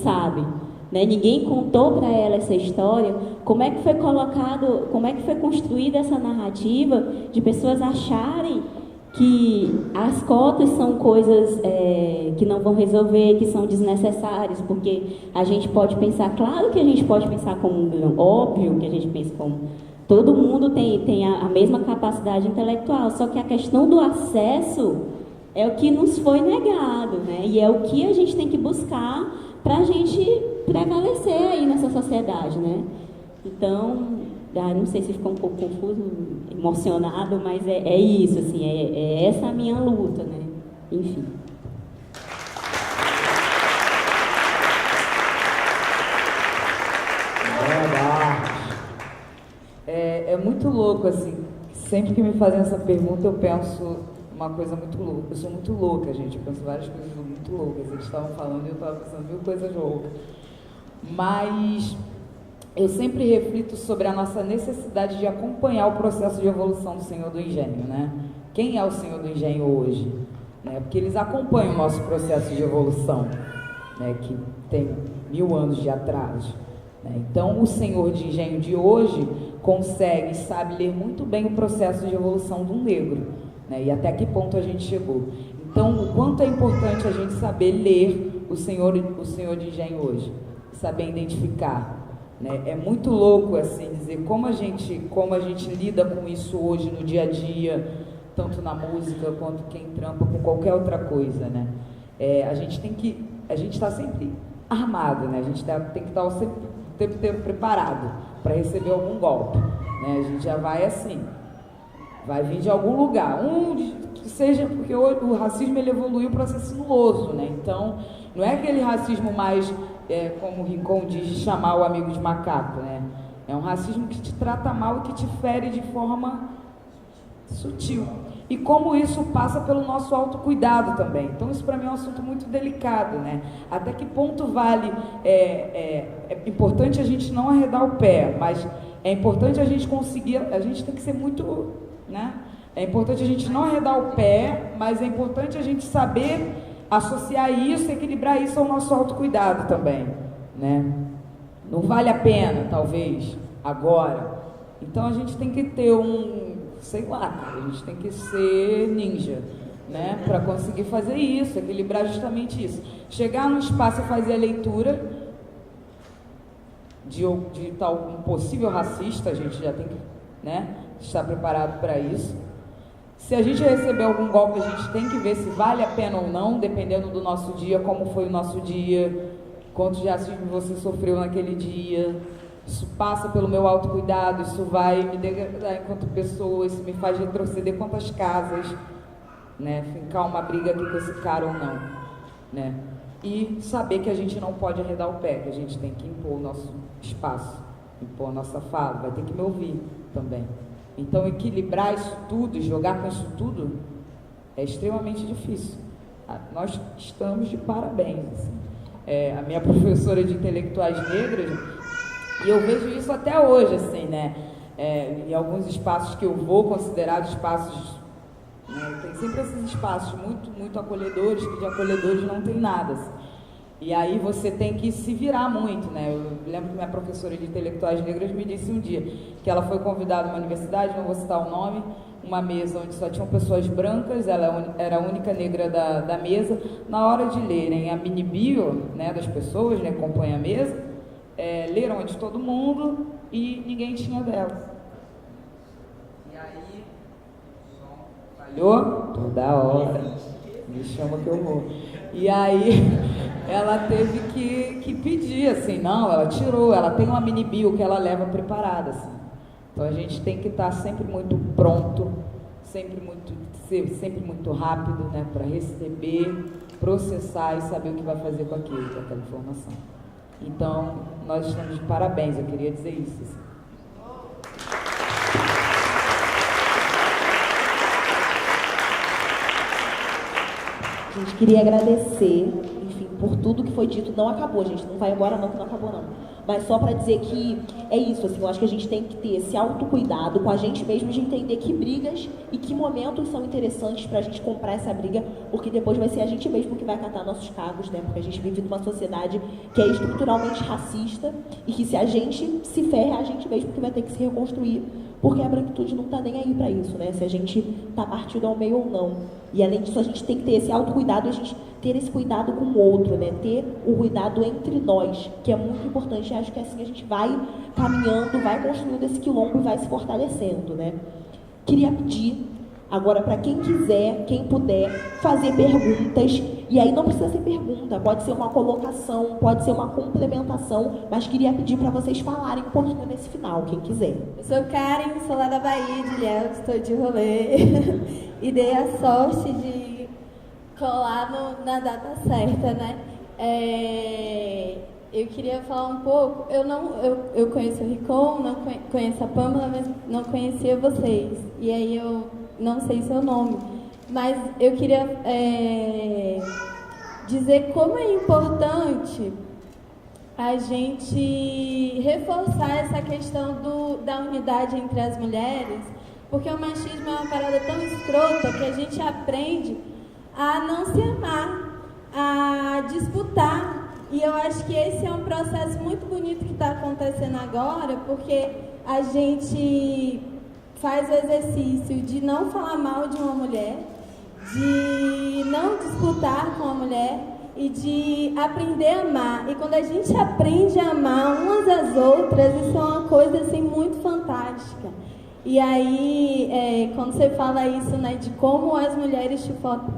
sabe? Né? Ninguém contou para ela essa história. Como é que foi colocado, como é que foi construída essa narrativa de pessoas acharem que as cotas são coisas que não vão resolver, que são desnecessárias, porque a gente pode pensar, claro que a gente pode pensar como óbvio que a gente pensa como todo mundo tem a mesma capacidade intelectual, só que a questão do acesso é o que nos foi negado, né? E é o que a gente tem que buscar para a gente prevalecer aí nessa sociedade, né? Então, não sei se ficou um pouco confuso, emocionado, mas é isso, assim, é essa a minha luta, né? Enfim. É muito louco, assim, sempre que me fazem essa pergunta eu penso uma coisa muito louca. Eu sou muito louca, gente, eu penso várias coisas muito loucas. Eles estavam falando e eu estava pensando mil coisas loucas. Mas eu sempre reflito sobre a nossa necessidade de acompanhar o processo de evolução do Senhor do Engenho, né? Quem é o Senhor do Engenho hoje? Né? Porque eles acompanham o nosso processo de evolução, né? Que tem 1000 anos de atraso. Né? Então, o Senhor de Engenho de hoje consegue, sabe ler muito bem o processo de evolução de um negro, né? E até que ponto a gente chegou. Então, o quanto é importante a gente saber ler o Senhor de Engenho hoje, saber identificar. Né? É muito louco assim dizer como a gente lida com isso hoje no dia a dia, tanto na música quanto quem trampa com qualquer outra coisa, né? A gente está sempre armado, né? A gente tem que estar sempre o tempo inteiro preparado para receber algum golpe, né? A gente já vai assim, vai vir de algum lugar, que seja porque o racismo ele evoluiu para ser sinuoso, né? Então não é aquele racismo mais como o Rincon diz, de chamar o amigo de macaco, né? É um racismo que te trata mal e que te fere de forma sutil. E como isso passa pelo nosso autocuidado também. Então isso para mim é um assunto muito delicado, né? Até que ponto vale... É importante a gente não arredar o pé, mas é importante a gente conseguir... A gente tem que ser muito... né? É importante a gente não arredar o pé, mas é importante a gente saber associar isso, equilibrar isso ao nosso autocuidado também, né? Não vale a pena, talvez, agora. Então a gente tem que ter sei lá, a gente tem que ser ninja, né? Para conseguir fazer isso, equilibrar justamente isso. Chegar no espaço e fazer a leitura de um possível racista, a gente já tem que, né, estar preparado para isso. Se a gente receber algum golpe, a gente tem que ver se vale a pena ou não, dependendo do nosso dia, como foi o nosso dia, quanto de racismo você sofreu naquele dia. Isso passa pelo meu autocuidado, isso vai me degradar enquanto pessoa, isso me faz retroceder quantas casas, né? Fincar uma briga aqui com esse cara ou não, né? E saber que a gente não pode arredar o pé, que a gente tem que impor o nosso espaço, impor a nossa fala, vai ter que me ouvir também. Então, equilibrar isso tudo e jogar com isso tudo é extremamente difícil. Nós estamos de parabéns. Assim. A minha professora de intelectuais negras, e eu vejo isso até hoje, assim, né? Em alguns espaços que eu vou, considerados espaços... Né? Tem sempre esses espaços muito, muito acolhedores, que de acolhedores não tem nada. Assim. E aí você tem que se virar muito, né? Eu lembro que minha professora de intelectuais negras me disse um dia que ela foi convidada a uma universidade, não vou citar o nome, uma mesa onde só tinham pessoas brancas, ela era a única negra da mesa. Na hora de lerem a mini bio, né, das pessoas, né, que compõem a mesa, leram a de todo mundo e ninguém tinha dela. E aí, o som falhou toda hora, me chama que eu vou. E aí ela teve que pedir, assim, não, ela tirou, ela tem uma mini bio que ela leva preparada, assim. Então a gente tem que estar sempre muito pronto, sempre muito rápido, né, para receber, processar e saber o que vai fazer com aquela informação. Então, nós estamos de parabéns, eu queria dizer isso. Assim. Gente, queria agradecer, enfim, por tudo que foi dito. Não acabou, gente, não vai embora não, que não acabou não. Mas só para dizer que é isso, assim, eu acho que a gente tem que ter esse autocuidado com a gente mesmo, de entender que brigas e que momentos são interessantes para a gente comprar essa briga, porque depois vai ser a gente mesmo que vai catar nossos cargos, né? Porque a gente vive numa sociedade que é estruturalmente racista e que se a gente se ferra, é a gente mesmo que vai ter que se reconstruir, porque a branquitude não tá nem aí para isso, né? Se a gente tá partido ao meio ou não. E além disso, a gente tem que ter esse autocuidado, a gente ter esse cuidado com o outro, né? Ter o cuidado entre nós, que é muito importante. E acho que assim a gente vai caminhando, vai construindo esse quilombo e vai se fortalecendo, né? Queria pedir agora para quem quiser, quem puder, fazer perguntas. E aí não precisa ser pergunta, pode ser uma colocação, pode ser uma complementação, mas queria pedir para vocês falarem um pouquinho nesse final, quem quiser. Eu sou Karen, sou lá da Bahia, de Ilhéus, estou de rolê e dei a sorte de colar na data certa, né? Eu queria falar um pouco, eu conheço o Ricom, não conheço a Pâmela, mas não conhecia vocês, e aí eu não sei seu nome. Mas eu queria dizer como é importante a gente reforçar essa questão da unidade entre as mulheres, porque o machismo é uma parada tão escrota que a gente aprende a não se amar, a disputar. E eu acho que esse é um processo muito bonito que está acontecendo agora, porque a gente faz o exercício de não falar mal de uma mulher, de não disputar com a mulher e de aprender a amar. E quando a gente aprende a amar umas às outras, isso é uma coisa assim muito fantástica. E aí, quando você fala isso, né, de como as mulheres te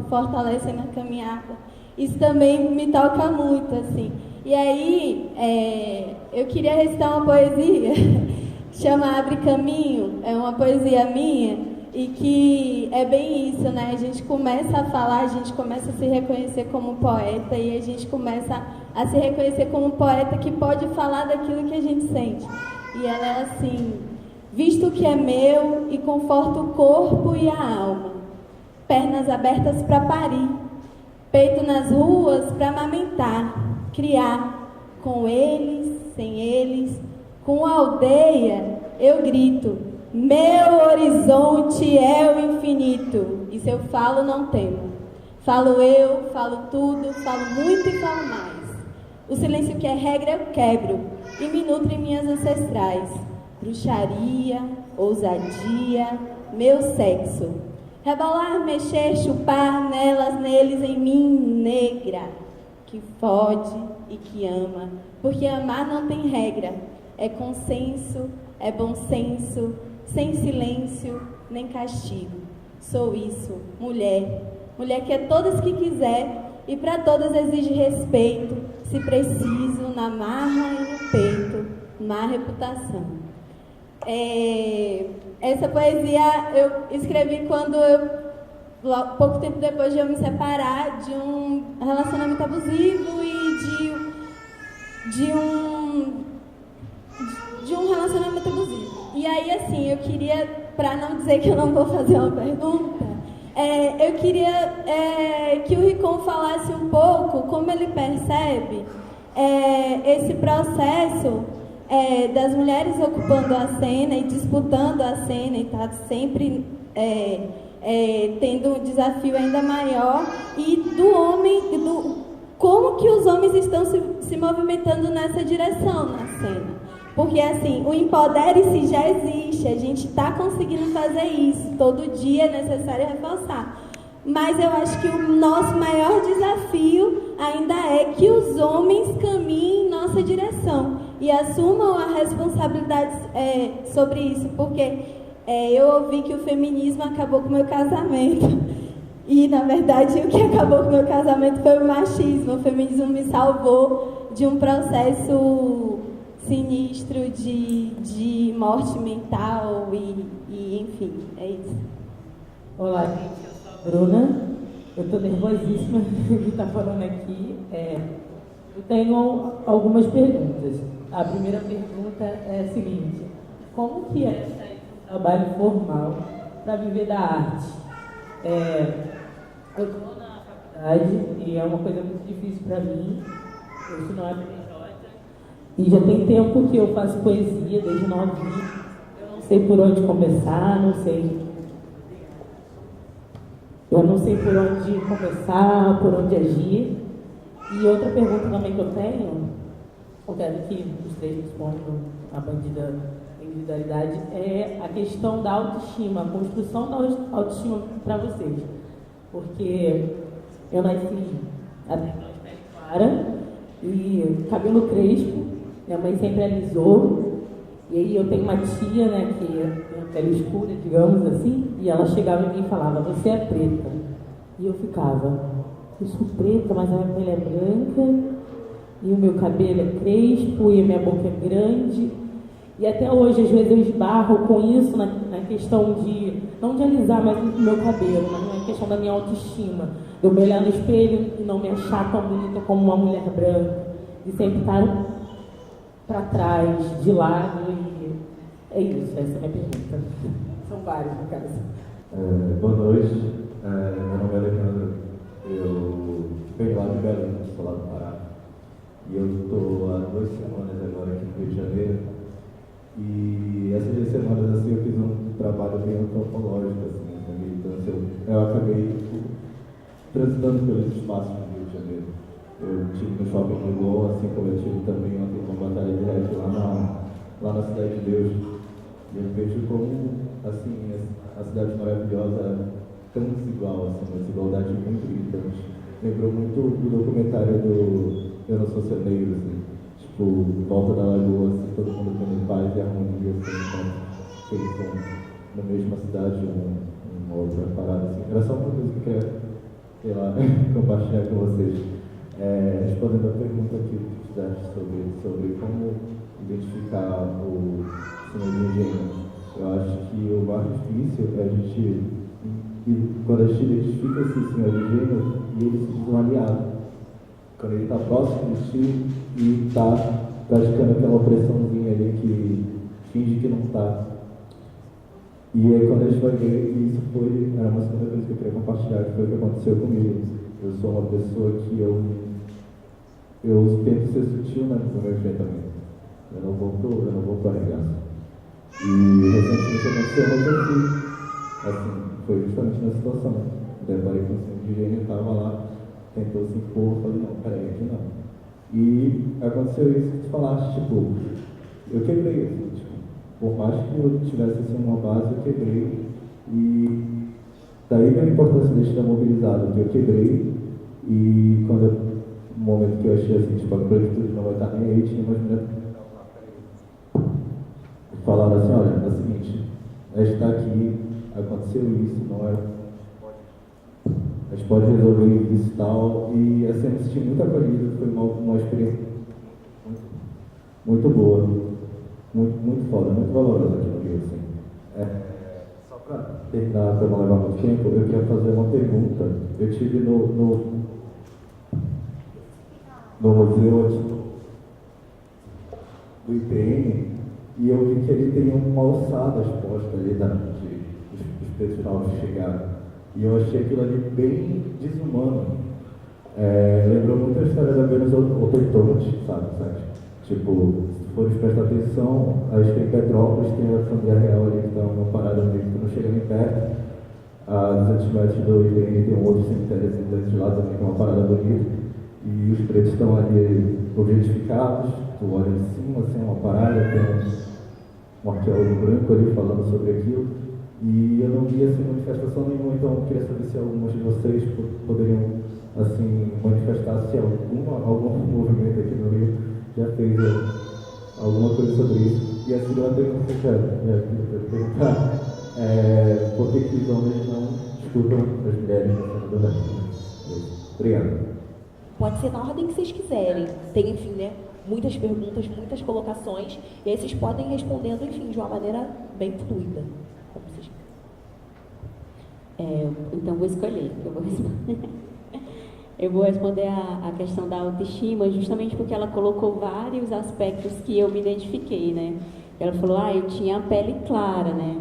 fortalecem na caminhada, isso também me toca muito, assim. E aí, eu queria recitar uma poesia que chama Abre Caminho, é uma poesia minha, e que é bem isso, né? A gente começa a falar, a gente começa a se reconhecer como poeta e a gente começa a se reconhecer como poeta que pode falar daquilo que a gente sente. E ela é assim: visto que é meu e conforta o corpo e a alma, pernas abertas para parir, peito nas ruas para amamentar, criar, com eles, sem eles, com a aldeia, eu grito: meu horizonte é o infinito. E se eu falo, não temo. Falo eu, falo tudo, falo muito e falo mais. O silêncio que é regra eu quebro e me nutre minhas ancestrais. Bruxaria, ousadia, meu sexo. Rebolar, mexer, chupar nelas, neles, em mim, negra, que fode e que ama. Porque amar não tem regra. É consenso, é bom senso, sem silêncio nem castigo. Sou isso, mulher. Mulher que é todas que quiser e para todas exige respeito, se preciso, na marra e no peito, má reputação. Essa poesia eu escrevi quando pouco tempo depois de eu me separar de um relacionamento abusivo e de um relacionamento abusivo. E aí, assim, eu queria, para não dizer que eu não vou fazer uma pergunta, eu queria que o Ricom falasse um pouco como ele percebe esse processo das mulheres ocupando a cena e disputando a cena e tá sempre tendo um desafio ainda maior, e do homem, como que os homens estão se movimentando nessa direção na cena. Porque, assim, o Empodere-se já existe, a gente está conseguindo fazer isso, todo dia é necessário reforçar. Mas eu acho que o nosso maior desafio ainda é que os homens caminhem em nossa direção e assumam a responsabilidade sobre isso, porque eu ouvi que o feminismo acabou com o meu casamento. E, na verdade, o que acabou com o meu casamento foi o machismo. O feminismo me salvou de um processo sinistro de morte mental e enfim, é isso. Olá, gente, eu sou a Bruna. Eu estou nervosíssima de estar falando aqui. Eu tenho algumas perguntas. A primeira pergunta é a seguinte: como que é sair do trabalho formal para viver da arte? Eu estou na faculdade e é uma coisa muito difícil para mim. Isso não é PJ. E já tem tempo que eu faço poesia, desde novinha. Eu não sei por onde começar, eu não sei por onde começar, por onde agir. E outra pergunta também que eu tenho, eu quero que os três respondam a bandida individualidade, é a questão da autoestima, a construção da autoestima para vocês. Porque eu nasci até de pele clara e cabelo crespo, minha mãe sempre alisou, e aí eu tenho uma tia, né, que tem a pele escura, digamos assim, e ela chegava em mim e falava: você é preta. E eu ficava: eu sou preta, mas a minha pele é branca, e o meu cabelo é crespo, e a minha boca é grande. E até hoje, às vezes, eu esbarro com isso na questão de, não de alisar mais o meu cabelo, mas na questão da minha autoestima. Eu me olhar no espelho e não me achar tão bonita como uma mulher branca. E sempre estar para trás, de lado. E é isso, essa é a minha pergunta. São várias, no caso. Boa noite, meu nome é Alejandro. Eu venho lá de Belém, sou lá do Pará. E eu estou há 2 semanas agora aqui no Rio de Janeiro. E essas 2 semanas assim, eu fiz um trabalho bem antropológico, assim, na militância. Eu acabei transitando pelos espaços do Rio de Janeiro. Eu estive no Shopping Leblon, assim como eu tive também ontem uma batalha de rap lá na Cidade de Deus. E eu vejo como, assim, a cidade maravilhosa é tão desigual, assim, uma desigualdade muito gritante. Lembrou muito do documentário do Eu Não Sou Seu Negro, assim. Tipo, Volta da Lagoa, assim, todo mundo tendo paz e harmonia, assim, então, eles estão na mesma cidade, uma outra parada, assim. Era só uma coisa que eu queria, sei lá, compartilhar com vocês. Respondendo a pergunta que fizeste sobre como identificar o senhorio gênio, eu acho que o mais difícil é a gente, quando a gente identifica esse senhorio gênio, e ele se diz um aliado. Quando ele está próximo de ti e está praticando aquela opressãozinha ali que finge que não está. E aí quando a gente vai ver, isso era uma segunda coisa que eu queria compartilhar, que foi o que aconteceu comigo. Eu sou uma pessoa que eu tento ser sutil no meu enfrentamento. Eu não vou para a regaça. E recentemente aconteceu uma coisa assim, foi justamente na situação. Deparei com o senhor de gênio, estava lá, tentou se impor, eu falei: não, peraí, aqui não. E aconteceu isso que tu falaste, tipo, eu quebrei, assim, tipo, por mais que eu tivesse assim uma base, eu quebrei. E daí veio a importância de estar mobilizado, que eu quebrei. E quando no momento que eu achei assim, tipo, a coletividade não vai estar nem aí, tinha umas mulheres que falaram assim: olha, é o seguinte, a gente está aqui, aconteceu isso, não é. A gente pode resolver isso e tal. E assim, eu me senti muito acolhido, foi uma experiência muito boa, muito foda, muito valorosa aqui no Rio, assim. Só para terminar, para não levar muito tempo, eu queria fazer uma pergunta. Eu estive no museu aqui do IPN e eu vi que ele tem uma alçada exposta ali dos pessoal que chegaram. E eu achei aquilo ali bem desumano. Lembrou muito a história da Venus Opeitons, sabe? Tipo, se fores prestar atenção, acho que em Petrópolis tem a família real ali que dá uma parada meio que não chega nem perto. A 200 metros do IBM tem um outro cemitério assim, de lá também, que é uma parada bonita. e os pretos estão ali objetificados, tu olha de cima, assim, uma parada, tem um arqueólogo branco ali falando sobre aquilo, e eu não vi assim manifestação nenhuma, então eu queria saber se algumas de vocês poderiam assim manifestar se algum movimento aqui no Rio já fez alguma coisa sobre isso. E a segunda pergunta que eu quero perguntar é por que os homens não escutam as mulheres na cena do rap? Obrigado. Pode ser na ordem que vocês quiserem. Tem, enfim, né, muitas perguntas, muitas colocações, e aí vocês podem ir respondendo, enfim, de uma maneira bem fluida. Como vocês então vou escolher, eu vou responder. Eu vou responder a questão da autoestima, justamente porque ela colocou vários aspectos que eu me identifiquei, né? Ela falou, eu tinha a pele clara, né?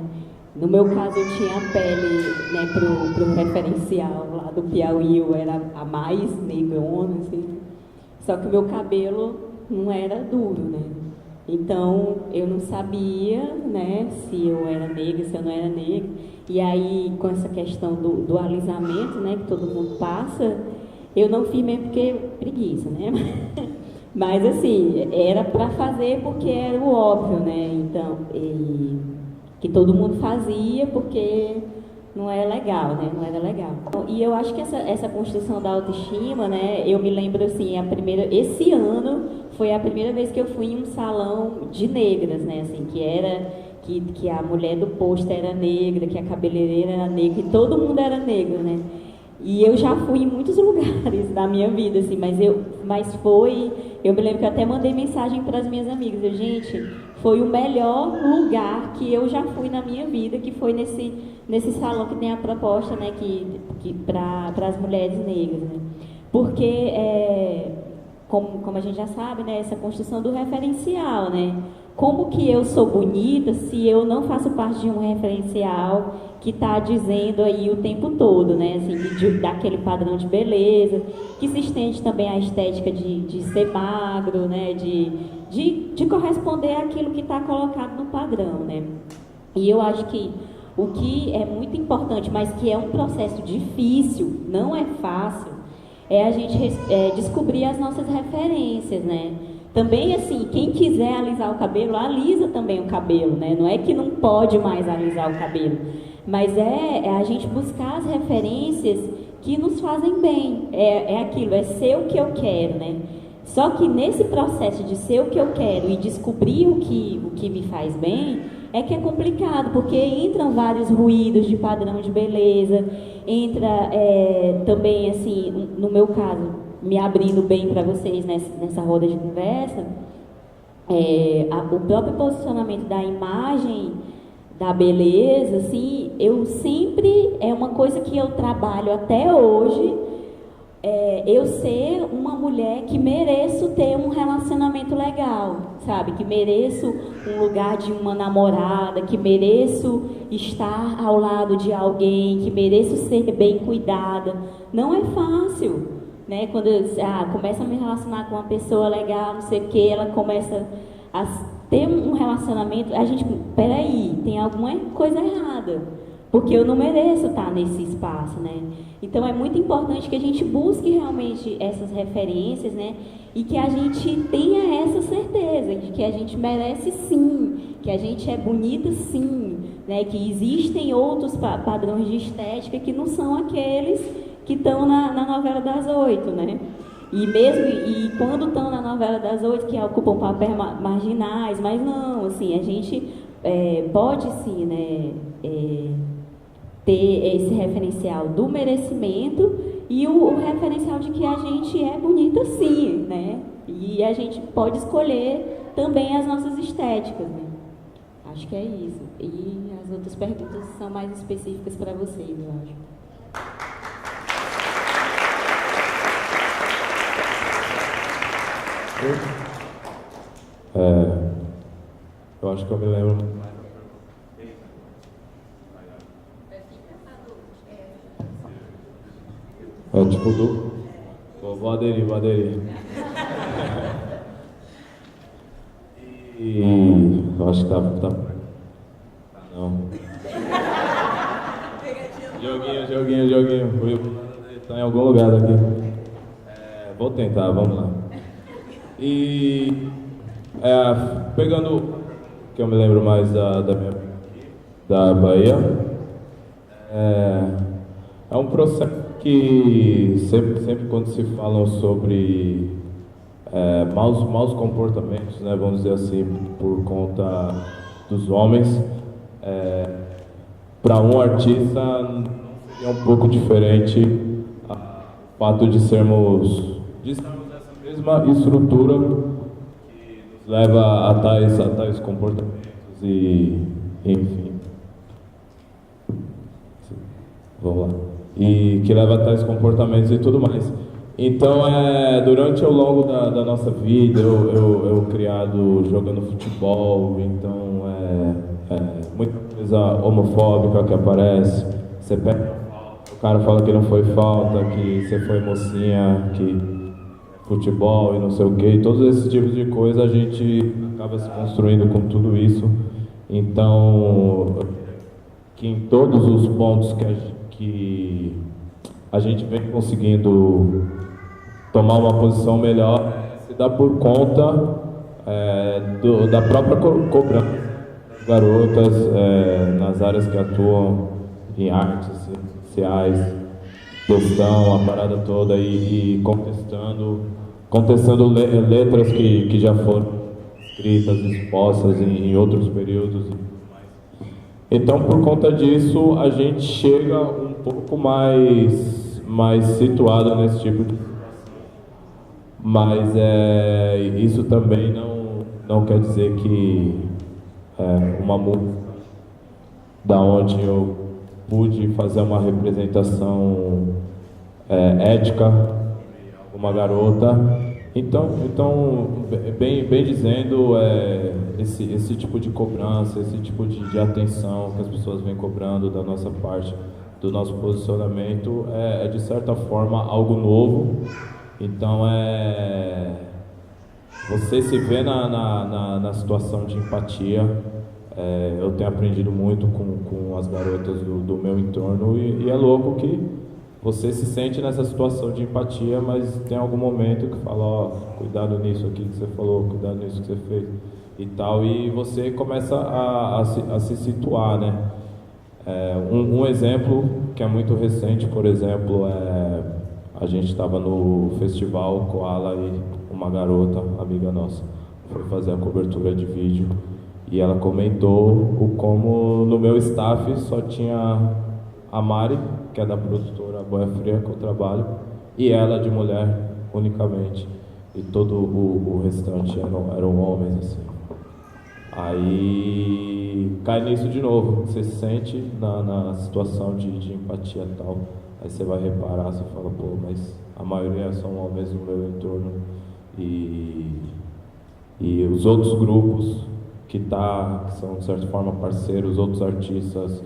No meu caso, eu tinha a pele, né, pro referencial lá do Piauí, eu era a mais negrona, assim. Só que o meu cabelo não era duro, né? Então, eu não sabia, né, se eu era negra, se eu não era negra. E aí, com essa questão do alisamento, né, que todo mundo passa, eu não fiz mesmo porque preguiça, né? Mas, assim, era para fazer porque era o óbvio, né? Então, que todo mundo fazia porque não é legal, né? Não era legal. E eu acho que essa construção da autoestima, né? Eu me lembro, assim, esse ano foi a primeira vez que eu fui em um salão de negras, né? Assim, que a mulher do posto era negra, que a cabeleireira era negra, que todo mundo era negro, né? E eu já fui em muitos lugares da minha vida, assim, eu me lembro que eu até mandei mensagem para as minhas amigas, gente, foi o melhor lugar que eu já fui na minha vida, que foi nesse salão que tem a proposta, né, que para as mulheres negras, né? Porque, como a gente já sabe, né, essa construção do referencial, né? Como que eu sou bonita se eu não faço parte de um referencial que está dizendo aí o tempo todo, né? Assim, daquele padrão de beleza, que se estende também à estética de ser magro, né? De corresponder àquilo que está colocado no padrão, né? E eu acho que o que é muito importante, mas que é um processo difícil, não é fácil, é a gente descobrir as nossas referências, né? Também, assim, quem quiser alisar o cabelo, alisa também o cabelo, né? Não é que não pode mais alisar o cabelo, mas é a gente buscar as referências que nos fazem bem. É aquilo, é ser o que eu quero, né? Só que nesse processo de ser o que eu quero e descobrir o que me faz bem, é que é complicado, porque entram vários ruídos de padrão de beleza, entra também, assim, no meu caso, me abrindo bem para vocês nessa roda de conversa, o próprio posicionamento da imagem, da beleza, assim, eu sempre, é uma coisa que eu trabalho até hoje, eu ser uma mulher que mereço ter um relacionamento legal, sabe? Que mereço um lugar de uma namorada, que mereço estar ao lado de alguém, que mereço ser bem cuidada. Não é fácil, né? Quando eu começo a me relacionar com uma pessoa legal, não sei o que, ela começa a ter um relacionamento, a gente, peraí, tem alguma coisa errada, porque eu não mereço estar nesse espaço, né? Então é muito importante que a gente busque realmente essas referências, né? E que a gente tenha essa certeza de que a gente merece sim, que a gente é bonita sim, né? Que existem outros padrões de estética que não são aqueles que estão na novela das 8, né? E quando estão na novela das 8, que ocupam papéis marginais, mas não, assim, a gente pode sim, né, ter esse referencial do merecimento e o referencial de que a gente é bonita sim, né? E a gente pode escolher também as nossas estéticas, né? Acho que é isso. E as outras perguntas são mais específicas para vocês, eu acho. Eu acho que eu me lembro. Tipo vou aderir. E eu acho que tá. Não. Joguinho. Tá em algum lugar daqui. Vou tentar, vamos lá. E pegando, que eu me lembro mais da Bahia, é um processo que sempre quando se falam sobre maus comportamentos, né, vamos dizer assim, por conta dos homens, para um artista é um pouco diferente o fato de sermos dessa mesma estrutura que nos leva a tais comportamentos e enfim. Vamos lá. E que leva a tais comportamentos e tudo mais. Então, durante ao longo da nossa vida, eu criado jogando futebol, então muita coisa homofóbica que aparece. Você pega, o cara fala que não foi falta, que você foi mocinha, que futebol e não sei o que, todos esses tipos de coisa a gente acaba se construindo com tudo isso. Então, que em todos os pontos que a gente vem conseguindo tomar uma posição melhor, se dá por conta da própria cobrança das garotas nas áreas que atuam em artes sociais, questão, a parada toda e contestando letras que já foram escritas, expostas em outros períodos. Então, por conta disso, a gente chega um pouco mais situado nesse tipo de situação. Mas isso também não quer dizer que uma música da onde eu pude fazer uma representação ética, uma garota. Então bem dizendo, esse tipo de cobrança, esse tipo de atenção que as pessoas vêm cobrando da nossa parte, do nosso posicionamento, é de certa forma algo novo. Então você se vê na situação de empatia. Eu tenho aprendido muito com as garotas do meu entorno e é louco que você se sente nessa situação de empatia, mas tem algum momento que fala, cuidado nisso aqui que você falou, cuidado nisso que você fez e tal, e você começa a se situar, né? Um exemplo que é muito recente, por exemplo, a gente estava no festival Koala e uma garota, amiga nossa, foi fazer a cobertura de vídeo e ela comentou como no meu staff só tinha a Mari, que é da produtora Boia Fria, que eu trabalho, e ela de mulher unicamente, e todo o restante eram homens, assim. Aí cai nisso de novo, você se sente na situação de empatia e tal, aí você vai reparar, você fala, pô, mas a maioria são homens no meu entorno, e os outros grupos que são de certa forma parceiros, outros artistas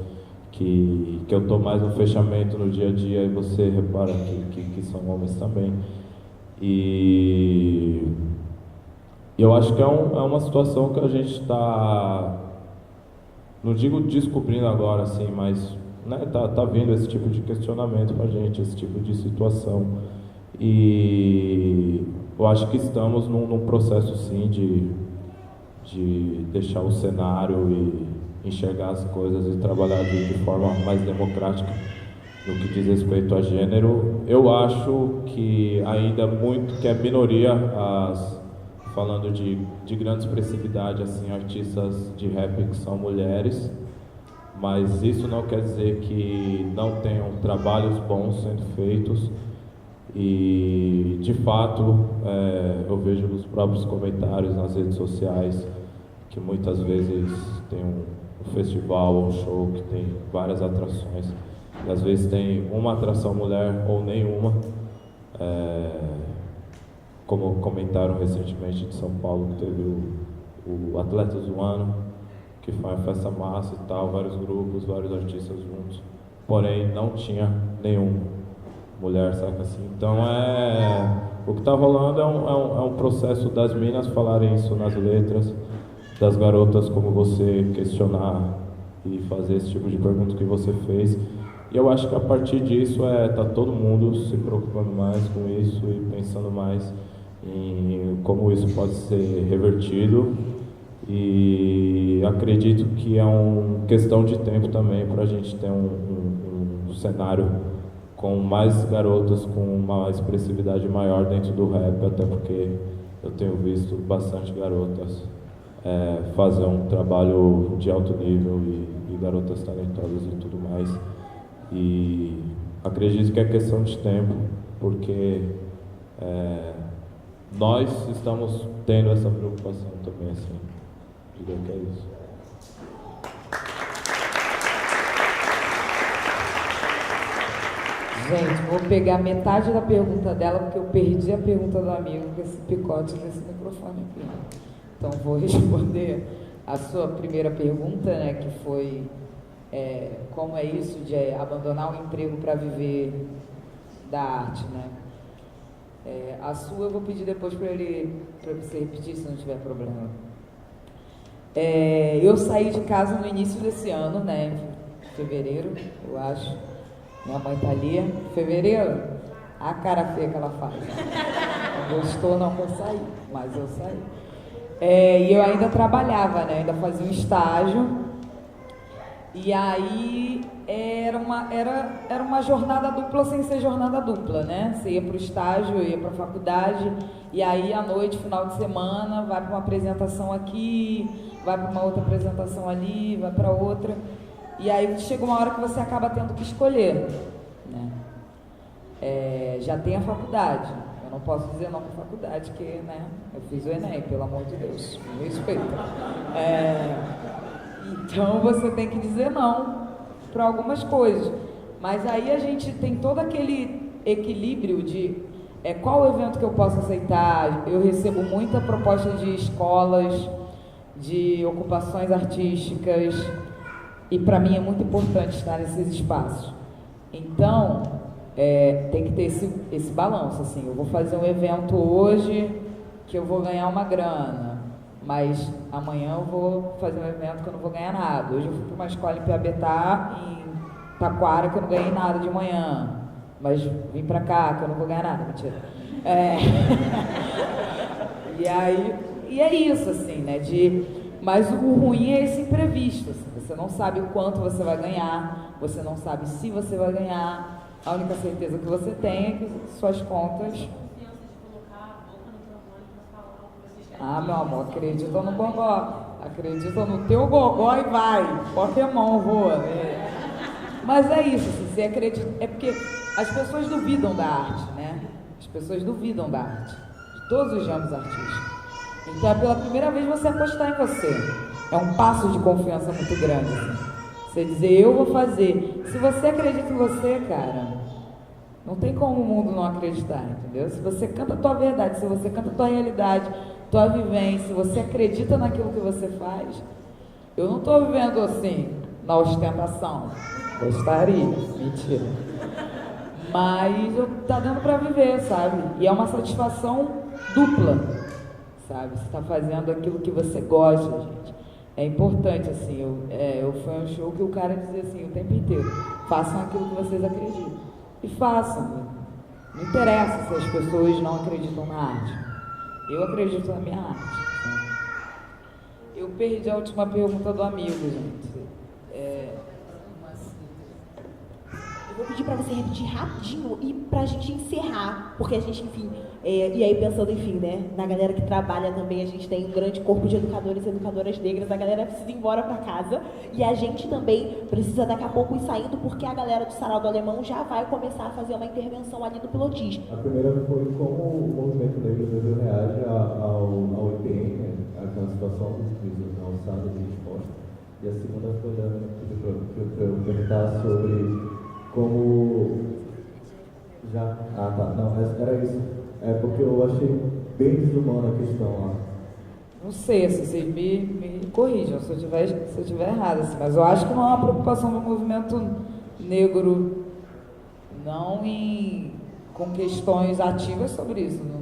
que eu estou mais no fechamento no dia a dia, e você repara que são homens também. E eu acho que é uma situação que a gente está, não digo descobrindo agora, assim, mas tá vindo esse tipo de questionamento para a gente, esse tipo de situação. E eu acho que estamos num processo, sim, de deixar o cenário e enxergar as coisas e trabalhar de forma mais democrática no que diz respeito a gênero. Eu acho que ainda muito que é minoria, falando de grande expressividade, assim, artistas de rap que são mulheres, mas isso não quer dizer que não tenham trabalhos bons sendo feitos. E de fato eu vejo nos próprios comentários nas redes sociais que muitas vezes tem um festival ou um show que tem várias atrações, e às vezes tem uma atração mulher ou nenhuma, como comentaram recentemente de São Paulo, que teve o Atletas do Ano, que foi uma festa massa e tal, vários grupos, vários artistas juntos, porém não tinha nenhuma mulher, saca assim? Então o que está rolando é um processo das minas falarem isso nas letras, das garotas como você questionar e fazer esse tipo de pergunta que você fez, E eu acho que a partir disso tá todo mundo se preocupando mais com isso e pensando mais em como isso pode ser revertido. E acredito que é uma questão de tempo também para a gente ter um cenário com mais garotas, com uma expressividade maior dentro do rap, até porque eu tenho visto bastante garotas fazer um trabalho de alto nível e garotas talentosas e tudo mais. E acredito que é questão de tempo, porque nós estamos tendo essa preocupação também, assim. Diria que é isso. Gente, vou pegar metade da pergunta dela, porque eu perdi a pergunta do amigo com esse picote nesse microfone aqui. Então, vou responder a sua primeira pergunta, né, que foi como é isso de abandonar o emprego para viver da arte, né? A sua eu vou pedir depois para você repetir, se não tiver problema. Eu saí de casa no início desse ano, né, em fevereiro, eu acho. Minha mãe tá ali. Fevereiro, a cara feia que ela faz. Não gostou não que eu saí, mas eu saí. E eu ainda trabalhava, né, ainda fazia um estágio. E aí era uma jornada dupla sem ser jornada dupla, né? Você ia para o estágio, eu ia para a faculdade, e aí à noite, final de semana, vai para uma apresentação aqui, vai para uma outra apresentação ali, vai para outra. E aí chega uma hora que você acaba tendo que escolher, né? Já tem a faculdade. Eu não posso dizer não para a faculdade, porque, né, eu fiz o Enem, pelo amor de Deus, me respeita. Então você tem que dizer não para algumas coisas. Mas aí a gente tem todo aquele equilíbrio de qual evento que eu posso aceitar. Eu recebo muita proposta de escolas, de ocupações artísticas, e para mim é muito importante estar nesses espaços. Então, tem que ter esse balanço, assim. Eu vou fazer um evento hoje que eu vou ganhar uma grana, mas amanhã eu vou fazer um evento que eu não vou ganhar nada. Hoje eu fui para uma escola em Piabetá, em Taquara, que eu não ganhei nada de manhã, mas vim para cá, que eu não vou ganhar nada, mentira. E é isso, assim, né? Mas o ruim é esse imprevisto, assim. Você não sabe o quanto você vai ganhar, você não sabe se você vai ganhar. A única certeza que você tem é que suas contas... meu amor, acredita no gogó. Acredita no teu gogó e vai. Pokémon voa. Mas é isso, assim, você acredita. É porque as pessoas duvidam da arte, né? As pessoas duvidam da arte. De todos os gêneros artísticos. Então é pela primeira vez você apostar em você. É um passo de confiança muito grande, assim. Você dizer, eu vou fazer. Se você acredita em você, cara, não tem como o mundo não acreditar, entendeu? Se você canta a tua verdade, se você canta a tua realidade, tua vivência, se você acredita naquilo que você faz, eu não estou vivendo assim, na ostentação. Gostaria, mentira. Mas tá dando para viver, sabe? E é uma satisfação dupla, sabe? Você está fazendo aquilo que você gosta, gente. É importante, assim, foi um show que o cara dizia assim, o tempo inteiro, façam aquilo que vocês acreditam. E façam. Não interessa se as pessoas não acreditam na arte. Eu acredito na minha arte. Eu perdi a última pergunta do amigo, gente. Eu vou pedir para você repetir rapidinho e para a gente encerrar, porque a gente, enfim, e aí pensando, enfim, né, na galera que trabalha também, a gente tem um grande corpo de educadores e educadoras negras, a galera precisa ir embora para casa e a gente também precisa daqui a pouco ir saindo, porque a galera do Sarau do Alemão já vai começar a fazer uma intervenção ali do pilotismo. A primeira foi como o movimento negro do Brasil reage ao IPN, àquela situação dos presos na alçada de resposta. E a segunda foi para eu perguntar sobre como já... não, era isso. Porque eu achei bem desumana a questão lá. Não sei, assim, vocês me corrijam se eu tiver errado, assim, mas eu acho que não é uma preocupação do movimento negro, não com questões ativas sobre isso. Não.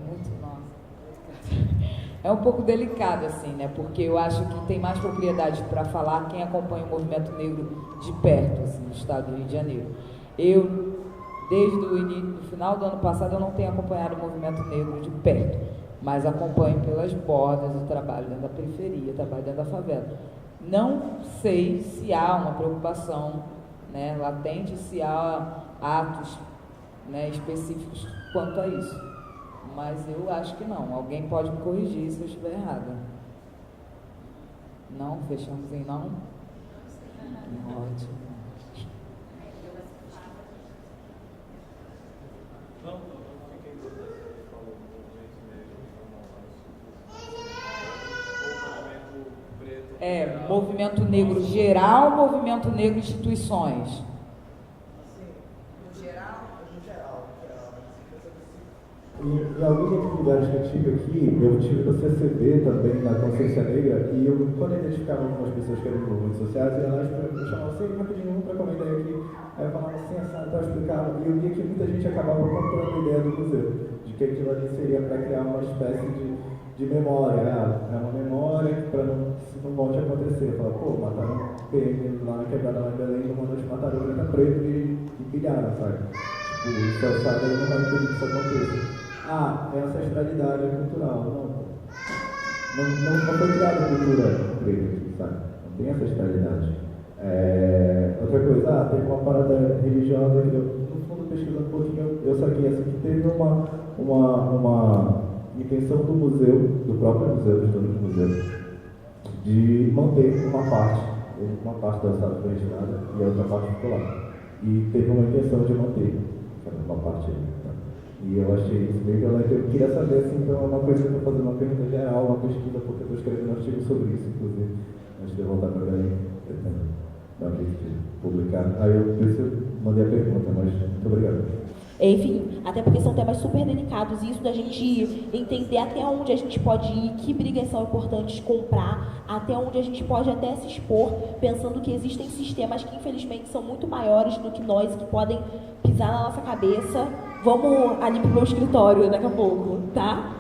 Muito, nossa. É um pouco delicado, assim, né? Porque eu acho que tem mais propriedade para falar quem acompanha o movimento negro de perto, assim, no estado do Rio de Janeiro. Eu, desde o final do ano passado, eu não tenho acompanhado o movimento negro de perto, mas acompanho pelas bordas, eu trabalho dentro da periferia, trabalho dentro da favela. Não sei se há uma preocupação, né, latente, se há atos, né, específicos quanto a isso. Mas eu acho que não. Alguém pode me corrigir se eu estiver errada. Não? Fechamos em não? Ótimo. Movimento negro geral, movimento negro instituições? Em alguns outros lugares que eu tive aqui, eu tive no CCB também, na Consciência Negra, e eu, quando eu identificava algumas pessoas que eram de movimentos sociais, eu ia lá e me chamava assim, rapidinho, vamos trocar uma ideia aqui. Aí eu falava assim, assado, eu explicava, e eu via que muita gente acabava comprando a ideia do museu, de que aquilo ali seria para criar uma espécie de memória, é uma memória que para não volte a acontecer. Eu falava, pô, mataram PM lá na quebrada lá em Belém, numa noite mataram o Greta Preto e pilharam, sabe? Tipo, isso, sabe, aí não vai impedir que isso aconteça. É ancestralidade, é cultural. Não foi criada a cultura preta aqui, sabe? Não tem ancestralidade. Outra coisa, teve uma parada religiosa que eu, no fundo, pesquisando um pouquinho, eu saquei assim, que teve uma intenção do museu, do próprio museu, dos donos do museu, de manter uma parte da sala foi retirada e a outra parte ficou lá. E teve uma intenção de manter uma parte aí. E eu achei isso bem violento. Eu queria saber, assim, então, uma coisa que eu estou fazendo uma pergunta geral, uma pesquisa, porque eu estou escrevendo um artigo sobre isso, inclusive, antes de eu voltar para Belém, pretendo dar um jeito de publicar. Aí por isso eu mandei a pergunta, mas muito obrigado. Enfim, até porque são temas super delicados, e isso da gente entender até onde a gente pode ir, que brigas são importantes comprar, até onde a gente pode até se expor, pensando que existem sistemas que infelizmente são muito maiores do que nós, que podem pisar na nossa cabeça. Vamos ali pro meu escritório daqui a pouco, tá?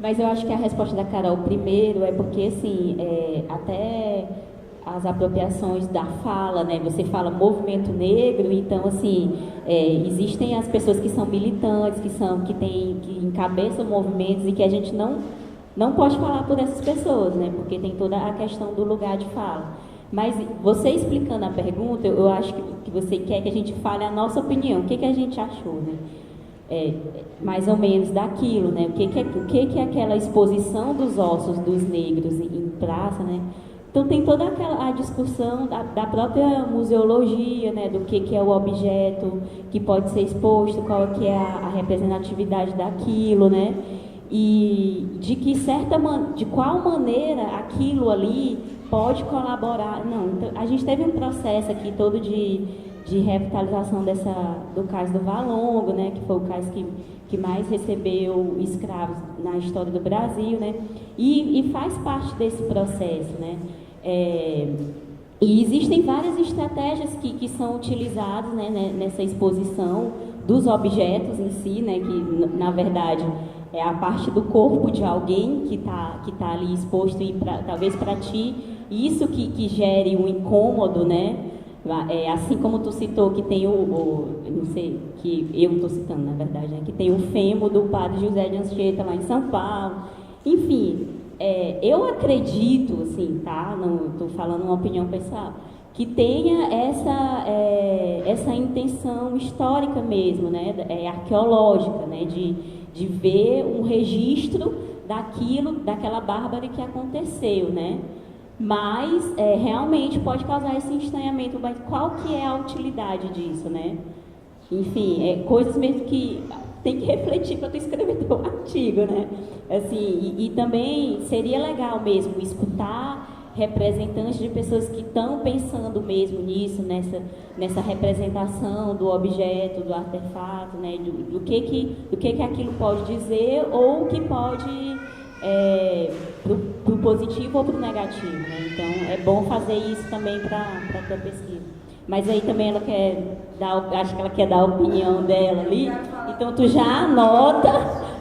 Mas eu acho que a resposta da Carol primeiro é porque, assim, até as apropriações da fala, né? Você fala movimento negro, então, assim, existem as pessoas que são militantes, que encabeçam movimentos e que a gente não pode falar por essas pessoas, né? Porque tem toda a questão do lugar de fala. Mas você explicando a pergunta, eu acho que você quer que a gente fale a nossa opinião, o que a gente achou, né? Mais ou menos daquilo, né? O que é aquela exposição dos ossos dos negros em praça, né? Então tem toda a discussão da própria museologia, né? Do que é o objeto que pode ser exposto, qual que é a representatividade daquilo, né? E de qual maneira aquilo ali pode colaborar. Não, então, a gente teve um processo aqui todo de revitalização do cais do Valongo, né, que foi o cais que mais recebeu escravos na história do Brasil, né, e faz parte desse processo, né. E existem várias estratégias que são utilizadas, né, nessa exposição dos objetos em si, né, que na verdade é a parte do corpo de alguém que tá ali exposto, e talvez para ti isso que gere um incômodo, né? Assim como tu citou que tem não sei, que eu estou citando, na verdade, né? Que tem o fêmur do padre José de Anchieta lá em São Paulo. Enfim, eu acredito, assim, tá? Não estou falando uma opinião pessoal, que tenha essa intenção histórica mesmo, né? Arqueológica, né? De ver um registro daquela bárbara que aconteceu, né? Mas realmente pode causar esse estranhamento, mas qual que é a utilidade disso, né? Enfim, coisas mesmo que tem que refletir para tu escrever teu artigo, né? Assim, e também seria legal mesmo escutar representantes de pessoas que estão pensando mesmo nisso, nessa representação do objeto, do artefato, né? Do que aquilo pode dizer, ou que pode para o positivo ou para o negativo, né? Então é bom fazer isso também para a tua pesquisa. Mas aí também ela acho que ela quer dar a opinião dela ali, então tu já anota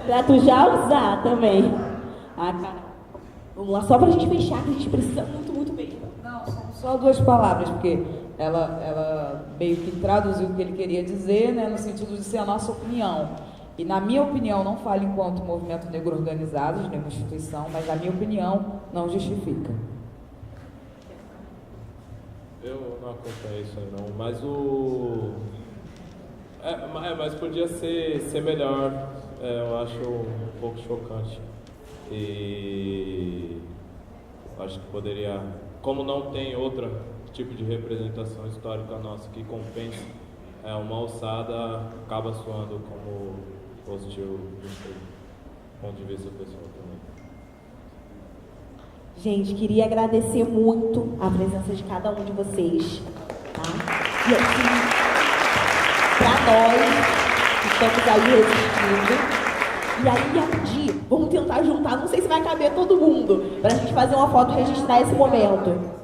para tu já usar também. Ah, cara. Vamos lá, só pra gente fechar, que a gente precisa muito mesmo. Não, são só 2 palavras, porque ela meio que traduziu o que ele queria dizer, né, no sentido de ser a nossa opinião. E na minha opinião, não falo enquanto movimento negro organizado, de nenhuma instituição, mas a minha opinião não justifica. Eu não acompanhei isso aí não, mas mas podia ser melhor, eu acho um pouco chocante. E acho que poderia, como não tem outro tipo de representação histórica nossa que compense, uma alçada acaba soando como hostil do ponto de vista pessoal também. Gente, queria agradecer muito a presença de cada um de vocês, tá? E assim, pra nós, que estamos aí resistindo, e aí ia pedir, vamos tentar juntar, não sei se vai caber todo mundo, pra gente fazer uma foto e registrar esse momento.